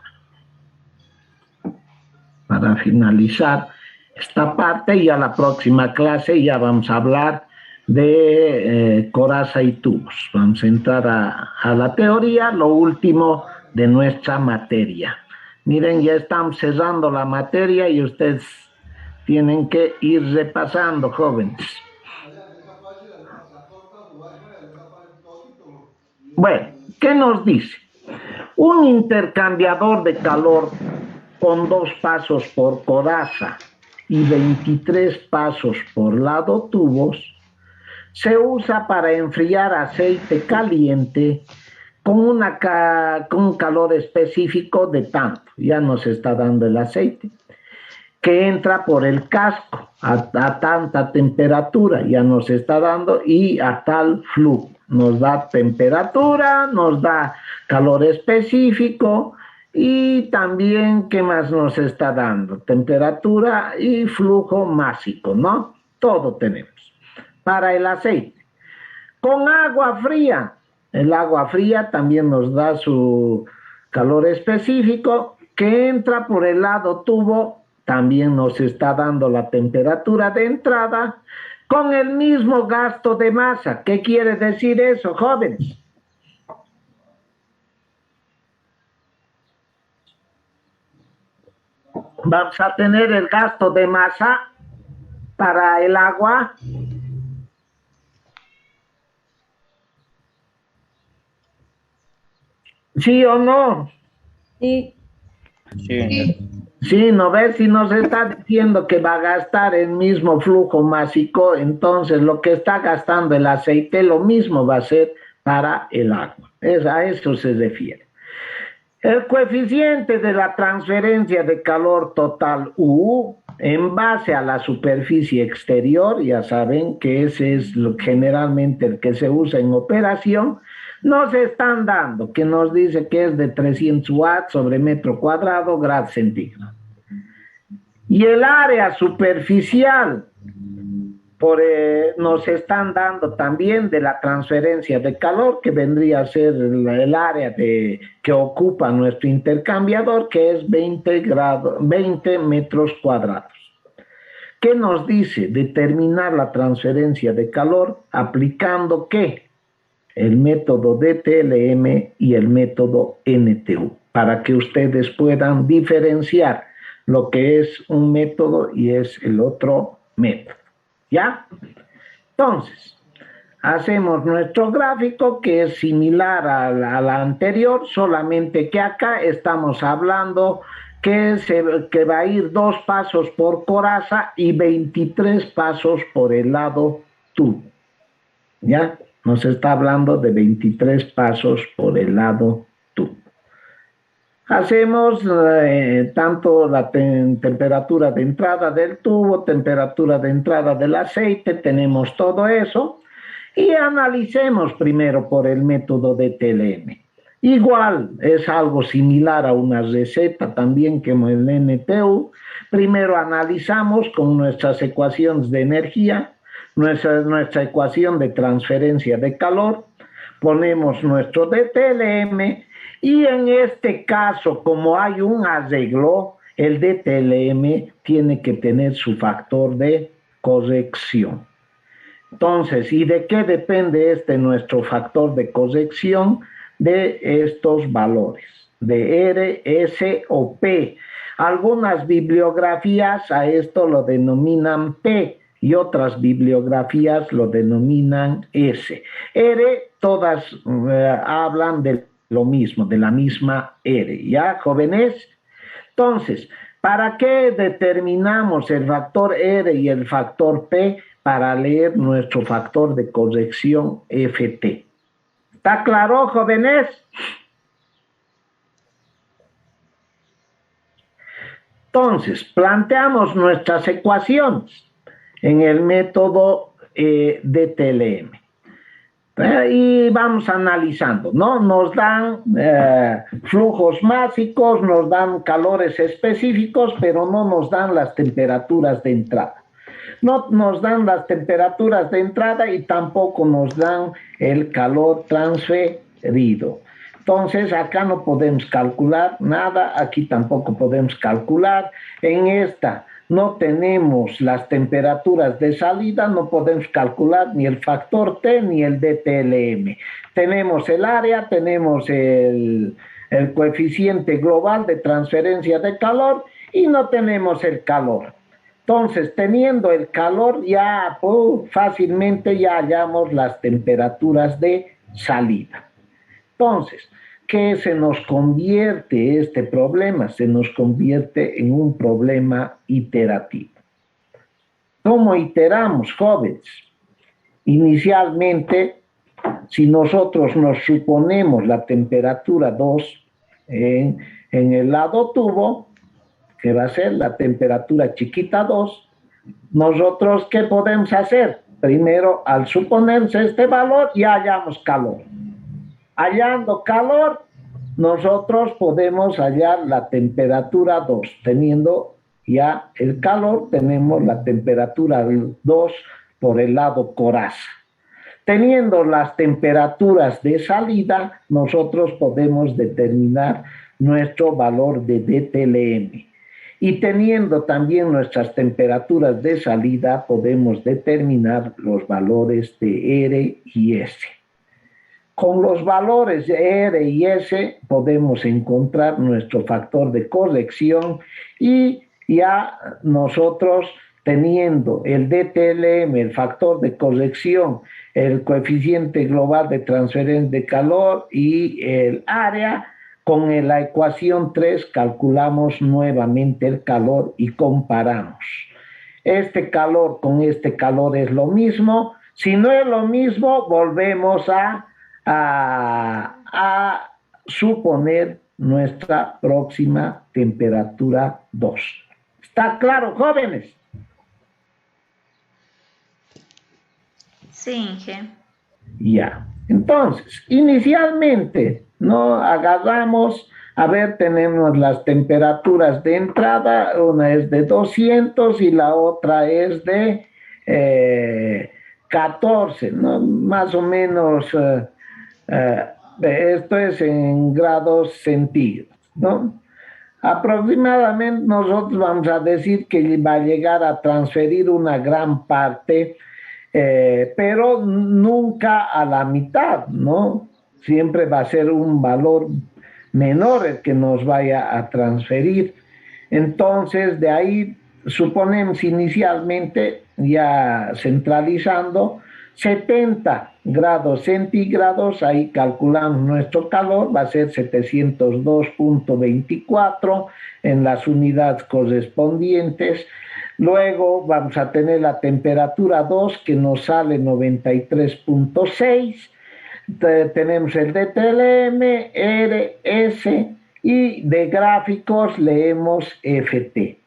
Para finalizar esta parte, y a la próxima clase ya vamos a hablar de coraza y tubos. Vamos a entrar a la teoría, lo último de nuestra materia. Miren, ya estamos cerrando la materia y ustedes tienen que ir repasando, jóvenes. Bueno, ¿qué nos dice? Un intercambiador de calor con 2 pasos por coraza y 23 pasos por lado tubos se usa para enfriar aceite caliente con un calor específico de tanto, ya nos está dando el aceite, que entra por el casco a tanta temperatura, ya nos está dando, y a tal flujo. Nos da temperatura, nos da calor específico y también, ¿qué más nos está dando? Temperatura y flujo másico, ¿no? Todo tenemos para el aceite. Con agua fría, el agua fría también nos da su calor específico que entra por el lado tubo, también nos está dando la temperatura de entrada con el mismo gasto de masa. ¿Qué quiere decir eso, jóvenes? Vamos a tener el gasto de masa para el agua. ¿Sí o no? Sí. Sí. Sí, ¿no ves? Si nos está diciendo que va a gastar el mismo flujo másico, entonces lo que está gastando el aceite, lo mismo va a ser para el agua. A eso se refiere. El coeficiente de la transferencia de calor total U en base a la superficie exterior, ya saben que ese es generalmente el que se usa en operación, nos están dando, que nos dice que es de 300 watts sobre metro cuadrado, grado centígrado. Y el área superficial nos están dando también de la transferencia de calor, que vendría a ser el área que ocupa nuestro intercambiador, que es 20 metros cuadrados. ¿Qué nos dice? Determinar la transferencia de calor aplicando ¿qué? El método DTLM y el método NTU, para que ustedes puedan diferenciar lo que es un método y es el otro método. ¿Ya? Entonces, hacemos nuestro gráfico que es similar a la anterior, solamente que acá estamos hablando que va a ir 2 pasos por coraza y 23 pasos por el lado tubo. ¿Ya? Nos está hablando de 23 pasos por el lado tubo. Hacemos tanto la temperatura de entrada del tubo, temperatura de entrada del aceite, tenemos todo eso, y analicemos primero por el método de TLM. Igual, es algo similar a una receta también que en el NTU. Primero analizamos con nuestras ecuaciones de energía, nuestra ecuación de transferencia de calor, ponemos nuestro DTLM, y en este caso, como hay un arreglo, el DTLM tiene que tener su factor de corrección. Entonces, ¿y de qué depende nuestro factor de corrección? De estos valores, de R, S o P. Algunas bibliografías a esto lo denominan P y otras bibliografías lo denominan S. R, todas hablan de lo mismo, de la misma R, ¿ya, jóvenes? Entonces, ¿para qué determinamos el factor R y el factor P? Para leer nuestro factor de corrección FT. ¿Está claro, jóvenes? Entonces, planteamos nuestras ecuaciones en el método DTLM. Y vamos analizando, ¿no? Nos dan flujos máxicos, nos dan calores específicos, pero no nos dan las temperaturas de entrada. No nos dan las temperaturas de entrada y tampoco nos dan el calor transferido. Entonces, acá no podemos calcular nada, aquí tampoco podemos calcular. En esta no tenemos las temperaturas de salida, no podemos calcular ni el factor T ni el DTLM. Tenemos el área, tenemos el coeficiente global de transferencia de calor y no tenemos el calor. Entonces, teniendo el calor, ya fácilmente ya hallamos las temperaturas de salida. Entonces, ¿qué se nos convierte este problema? Se nos convierte en un problema iterativo. ¿Cómo iteramos, jóvenes? Inicialmente, si nosotros nos suponemos la temperatura 2 en el lado tubo, que va a ser la temperatura chiquita 2, nosotros, ¿qué podemos hacer? Primero, al suponerse este valor, ya hallamos calor. Hallando calor, nosotros podemos hallar la temperatura 2. Teniendo ya el calor, tenemos la temperatura 2 por el lado coraza. Teniendo las temperaturas de salida, nosotros podemos determinar nuestro valor de DTLM. Y teniendo también nuestras temperaturas de salida, podemos determinar los valores de R y S. Con los valores de R y S podemos encontrar nuestro factor de corrección y ya nosotros teniendo el DTLM, el factor de corrección, el coeficiente global de transferencia de calor y el área, con la ecuación 3 calculamos nuevamente el calor y comparamos. Este calor con este calor es lo mismo. Si no es lo mismo, volvemos a suponer nuestra próxima temperatura 2. ¿Está claro, jóvenes? Sí, Inge. Ya. Entonces, inicialmente, ¿no? Agarramos, a ver, tenemos las temperaturas de entrada, una es de 200 y la otra es de 14, ¿no? Más o menos, esto es en grados centígrados, ¿no? Aproximadamente nosotros vamos a decir que va a llegar a transferir una gran parte, pero nunca a la mitad, ¿no? Siempre va a ser un valor menor el que nos vaya a transferir. Entonces, de ahí suponemos inicialmente, ya centralizando, 70 grados centígrados, ahí calculamos nuestro calor, va a ser 702.24 en las unidades correspondientes. Luego vamos a tener la temperatura 2 que nos sale 93.6. Tenemos el de TLM, R, S y de gráficos leemos FT.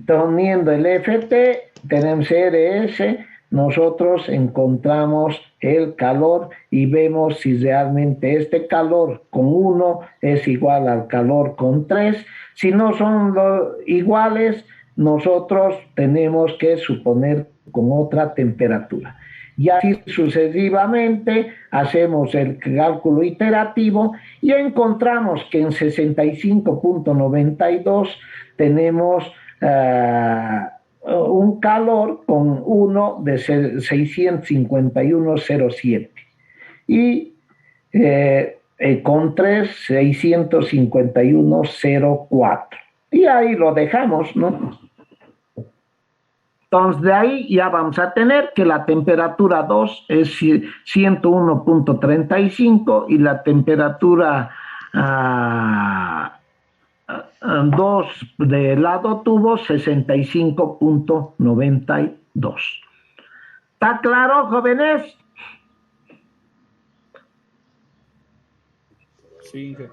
Teniendo el FT, tenemos RS, nosotros encontramos el calor y vemos si realmente este calor con 1 es igual al calor con 3. Si no son iguales, nosotros tenemos que suponer con otra temperatura. Y así sucesivamente hacemos el cálculo iterativo y encontramos que en 65.92 tenemos un calor con 1 de 651.07 y con 3, 651.04. Y ahí lo dejamos, ¿no? Entonces, de ahí ya vamos a tener que la temperatura 2 es 101.35 y la temperatura 2 de lado tubo 65.92. ¿Está claro, jóvenes? Sí, Inge.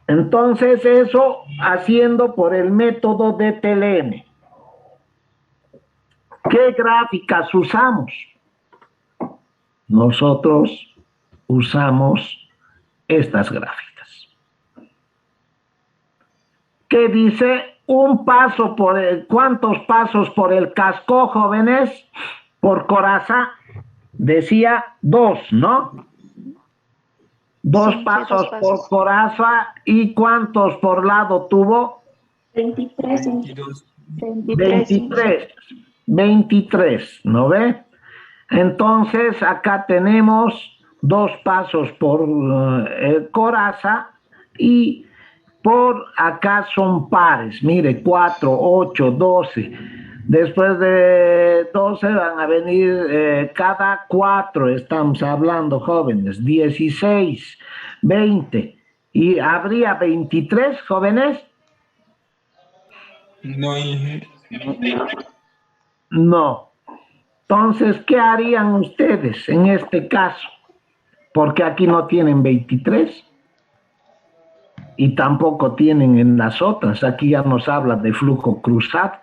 Entonces, eso haciendo por el método de TLM. ¿Qué gráficas usamos? Nosotros usamos estas gráficas. ¿Qué dice? Un paso por el, ¿cuántos pasos por el casco, jóvenes? Por coraza, decía 2, ¿no? 2 Sí, pasos 2 pasos por coraza, ¿y cuántos por lado tuvo? 23. 23, ¿no ve? Entonces, acá tenemos 2 pasos por coraza y por acá son pares. Mire, 4, 8, 12. Después de 12 van a venir cada 4, estamos hablando, jóvenes, 16, 20. ¿Y habría 23, jóvenes? No, Inge. No. Entonces, ¿qué harían ustedes en este caso? Porque aquí no tienen 23 y tampoco tienen en las otras. Aquí ya nos habla de flujo cruzado.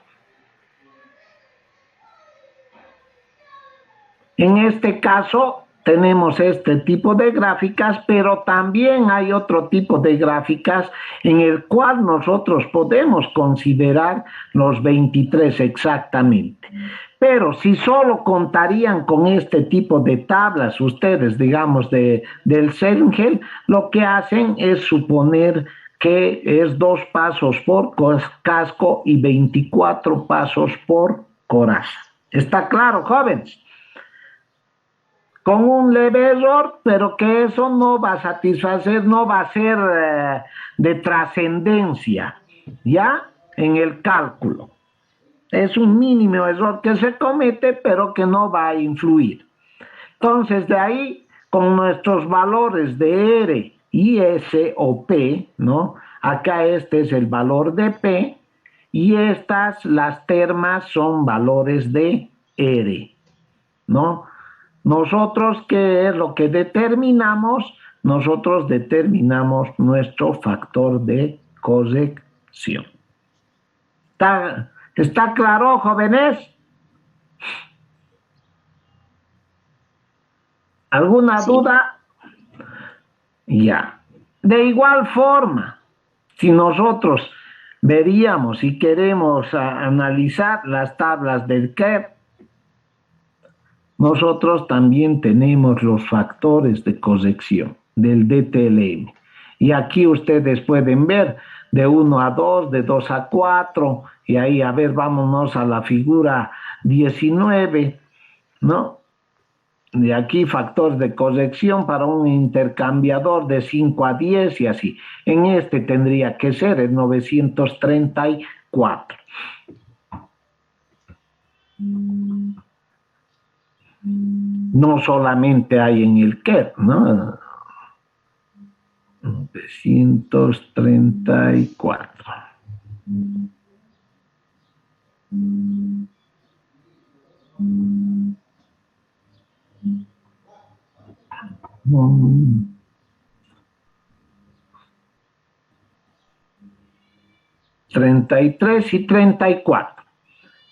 En este caso tenemos este tipo de gráficas, pero también hay otro tipo de gráficas en el cual nosotros podemos considerar los 23 exactamente. Pero si solo contarían con este tipo de tablas, ustedes, digamos, del Celgel, lo que hacen es suponer que es 2 pasos por casco y 24 pasos por coraza. ¿Está claro, jóvenes? Con un leve error, pero que eso no va a satisfacer, no va a ser de trascendencia, ¿ya? En el cálculo. Es un mínimo error que se comete, pero que no va a influir. Entonces, de ahí, con nuestros valores de R y S o P, ¿no? Acá este es el valor de P, y estas, las termas, son valores de R, ¿no? Nosotros, ¿qué es lo que determinamos? nosotros determinamos nuestro factor de corrección. ¿Está claro, jóvenes? ¿Alguna duda? Ya. De igual forma, si nosotros veríamos y queremos analizar las tablas del Kerr, nosotros también tenemos los factores de corrección del DTLM. Y aquí ustedes pueden ver de 1 a 2, de 2 a 4, y ahí, a ver, vámonos a la figura 19, ¿no? De aquí factores de corrección para un intercambiador de 5 a 10 y así. En este tendría que ser el 934. No solamente hay en el Kerr, ¿no? 934. Mm. 33 y 34.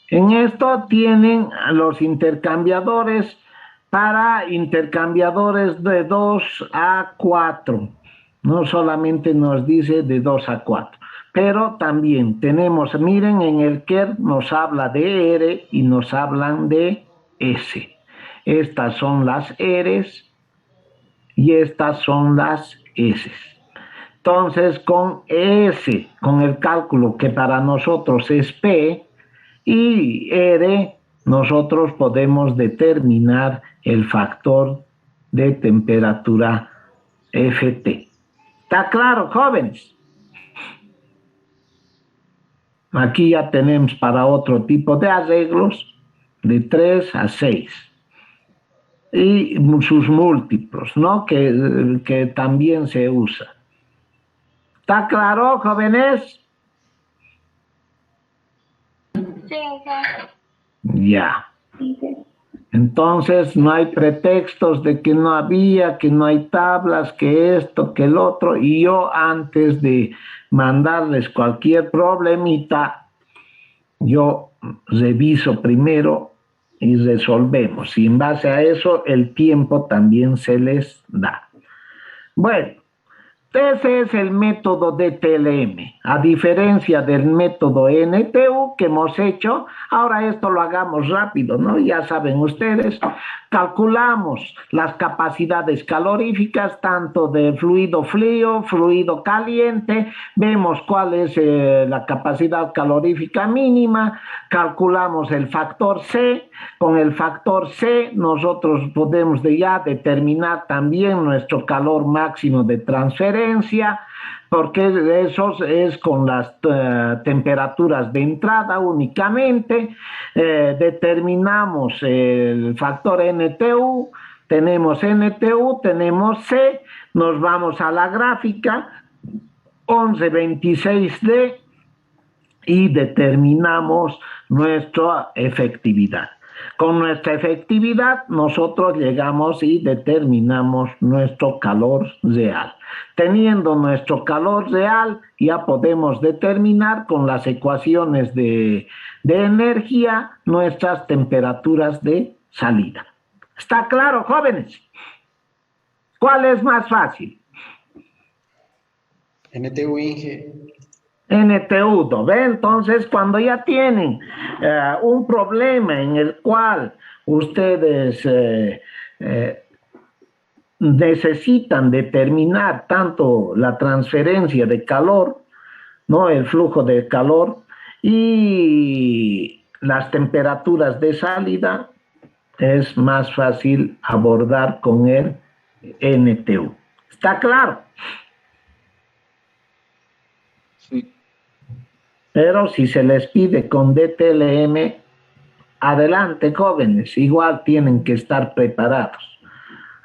En esto tienen los intercambiadores para intercambiadores de 2 a 4. No solamente nos dice de 2 a 4, pero también tenemos, miren, en el Kerr nos habla de R y nos hablan de S. Estas son las R's y estas son las S. Entonces, con S, con el cálculo que para nosotros es P, y R, nosotros podemos determinar el factor de temperatura Ft. ¿Está claro, jóvenes? Aquí ya tenemos para otro tipo de arreglos de 3 a 6. Y sus múltiplos, ¿no? Que también se usa. ¿Está claro, jóvenes? Sí, Ya. Entonces no hay pretextos de que no había, que no hay tablas, que esto, que el otro. Y yo, antes de mandarles cualquier problemita, yo reviso primero y resolvemos. Y en base a eso, el tiempo también se les da. Bueno, ese es el método DTLM, a diferencia del método NTU que hemos hecho. Ahora esto lo hagamos rápido, ¿no? Ya saben ustedes, calculamos las capacidades caloríficas tanto de fluido frío, fluido caliente, vemos cuál es la capacidad calorífica mínima, calculamos el factor C. Con el factor C nosotros podemos ya determinar también nuestro calor máximo de transferencia, porque eso es con las temperaturas de entrada únicamente. Determinamos el factor NTU, tenemos C, nos vamos a la gráfica 1126D y determinamos nuestra efectividad. Con nuestra efectividad nosotros llegamos y determinamos nuestro calor real. Teniendo nuestro calor real, ya podemos determinar con las ecuaciones de energía nuestras temperaturas de salida. ¿Está claro, jóvenes? ¿Cuál es más fácil? NTU, Inge. NTU, ¿no? ¿Ve? Entonces, cuando ya tienen un problema en el cual ustedes necesitan determinar tanto la transferencia de calor, ¿no? El flujo de calor y las temperaturas de salida, es más fácil abordar con el NTU. ¿Está claro? Sí. Pero si se les pide con DTLM, adelante, jóvenes, igual tienen que estar preparados.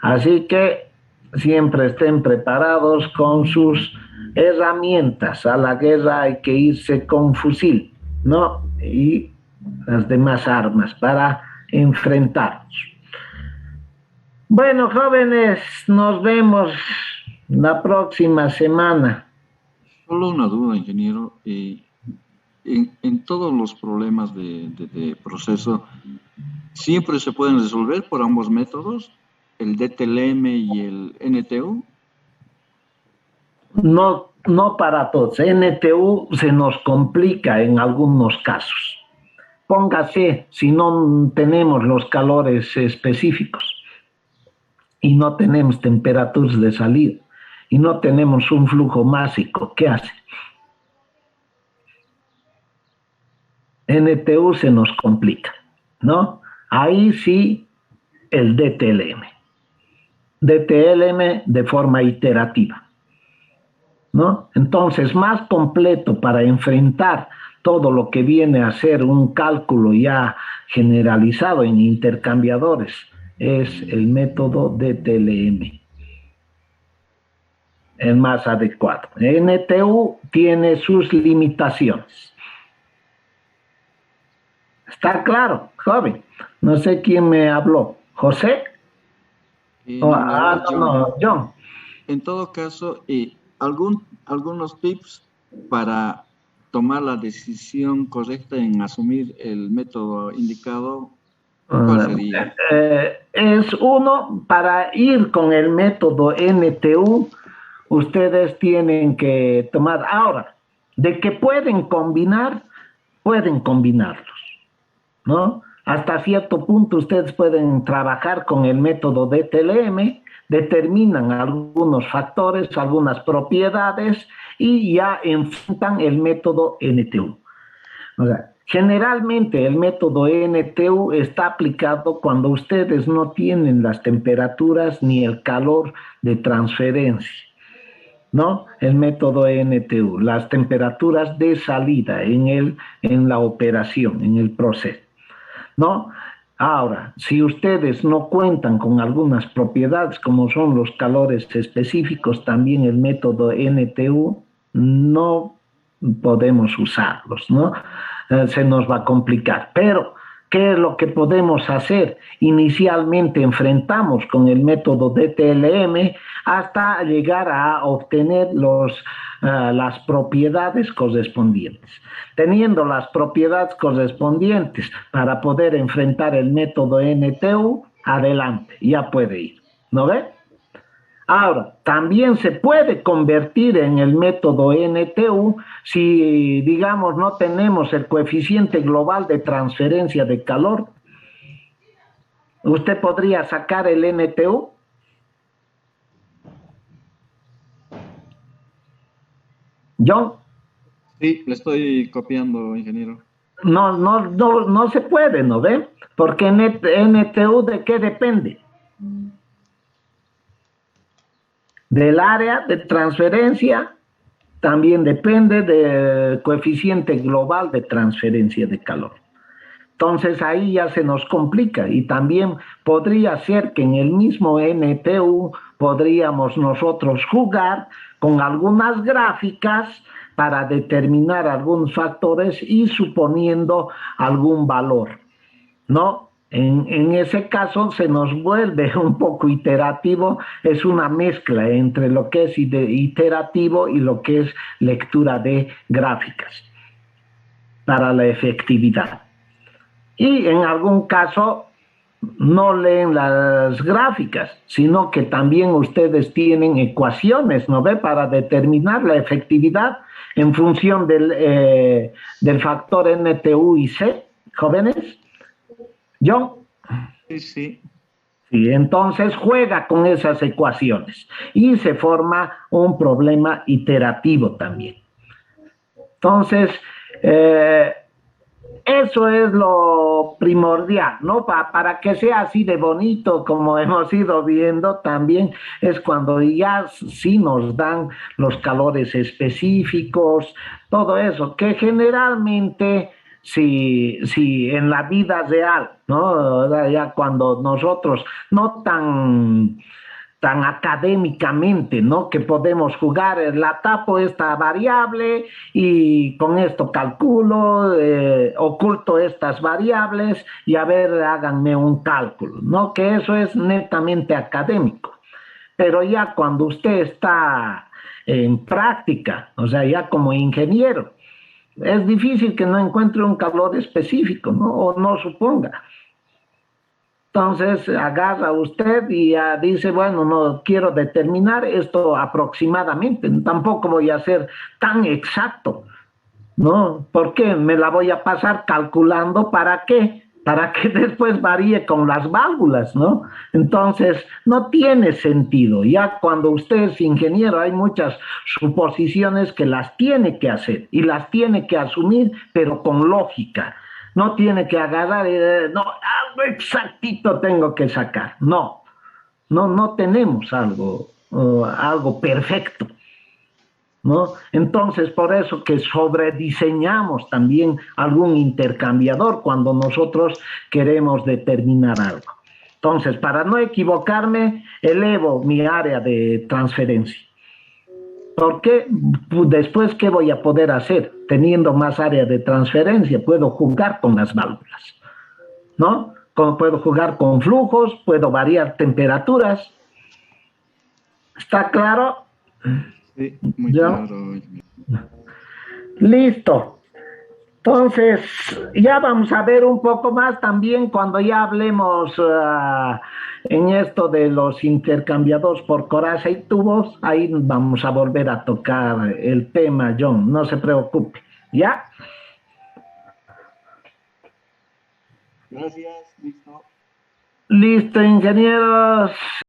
Así que siempre estén preparados con sus herramientas. A la guerra hay que irse con fusil, ¿no? Y las demás armas para enfrentarnos. Bueno, jóvenes, nos vemos La próxima semana. Solo una duda, ingeniero. En todos los problemas de proceso, ¿siempre se pueden resolver por ambos métodos? ¿El DTLM y el NTU? No, no para todos. NTU se nos complica en algunos casos. Póngase, si no tenemos los calores específicos y no tenemos temperaturas de salida y no tenemos un flujo másico, ¿qué hace? NTU se nos complica, ¿no? Ahí sí el DTLM. DTLM de forma iterativa, ¿no? Entonces, más completo para enfrentar todo lo que viene a ser un cálculo ya generalizado en intercambiadores es el método DTLM. El más adecuado. NTU tiene sus limitaciones. ¿Está claro, joven? No sé quién me habló. ¿José? No, John. En todo caso, algunos tips para tomar la decisión correcta en asumir el método indicado, ¿cuál sería? Es uno, para ir con el método NTU, ustedes tienen que tomar, ahora, de que pueden combinarlos, ¿no? Hasta cierto punto ustedes pueden trabajar con el método DTLM, determinan algunos factores, algunas propiedades y ya enfrentan el método NTU. O sea, generalmente el método NTU está aplicado cuando ustedes no tienen las temperaturas ni el calor de transferencia, ¿no? El método NTU, las temperaturas de salida en la operación, en el proceso, ¿no? Ahora, si ustedes no cuentan con algunas propiedades como son los calores específicos, también el método NTU no podemos usarlos, ¿no? Se nos va a complicar. Pero, ¿qué es lo que podemos hacer? Inicialmente enfrentamos con el método DTLM hasta llegar a obtener las propiedades correspondientes. Teniendo las propiedades correspondientes para poder enfrentar el método NTU, adelante, ya puede ir, ¿no ve? Ahora, también se puede convertir en el método NTU si, digamos, no tenemos el coeficiente global de transferencia de calor. ¿Usted podría sacar el NTU? ¿John? Sí, le estoy copiando, ingeniero. No se puede, ¿no ve? Porque NTU, ¿de qué depende? Del área de transferencia, también depende del coeficiente global de transferencia de calor. Entonces ahí ya se nos complica y también podría ser que en el mismo NTU podríamos nosotros jugar con algunas gráficas para determinar algunos factores y suponiendo algún valor, ¿no? En ese caso se nos vuelve un poco iterativo, es una mezcla entre lo que es iterativo y lo que es lectura de gráficas para la efectividad. Y en algún caso no leen las gráficas, sino que también ustedes tienen ecuaciones, ¿no ve? Para determinar la efectividad en función del factor NTU y C, jóvenes. ¿John? Sí. Sí, entonces juega con esas ecuaciones y se forma un problema iterativo también. Entonces, eso es lo primordial, ¿no? Para que sea así de bonito como hemos ido viendo también es cuando ya sí nos dan los calores específicos, todo eso, que generalmente sí, en la vida real, ¿no? Ya cuando nosotros no tan académicamente, ¿no? Que podemos jugar, la tapo esta variable y con esto calculo, oculto estas variables y a ver, háganme un cálculo, ¿no? Que eso es netamente académico. pero ya cuando usted está en práctica, o sea, ya como ingeniero, es difícil que no encuentre un calor específico, ¿no? O no suponga. Entonces agarra usted y ya dice, bueno, no quiero determinar esto aproximadamente, tampoco voy a ser tan exacto, ¿no? Porque me la voy a pasar calculando para qué, para que después varíe con las válvulas, ¿no? Entonces no tiene sentido. Ya cuando usted es ingeniero hay muchas suposiciones que las tiene que hacer y las tiene que asumir, pero con lógica. No tiene que agarrar, no, algo exactito tengo que sacar. No, no tenemos algo perfecto, ¿no? Entonces, por eso que sobrediseñamos también algún intercambiador cuando nosotros queremos determinar algo. Entonces, para no equivocarme, elevo mi área de transferencia. Porque después, ¿qué voy a poder hacer? Teniendo más área de transferencia, puedo jugar con las válvulas, ¿no? Puedo jugar con flujos, puedo variar temperaturas. ¿Está claro? Sí, muy claro. Listo. Entonces, ya vamos a ver un poco más también cuando ya hablemos en esto de los intercambiadores por coraza y tubos. Ahí vamos a volver a tocar el tema, John. No se preocupe. ¿Ya? Gracias, listo. Listo, ingenieros.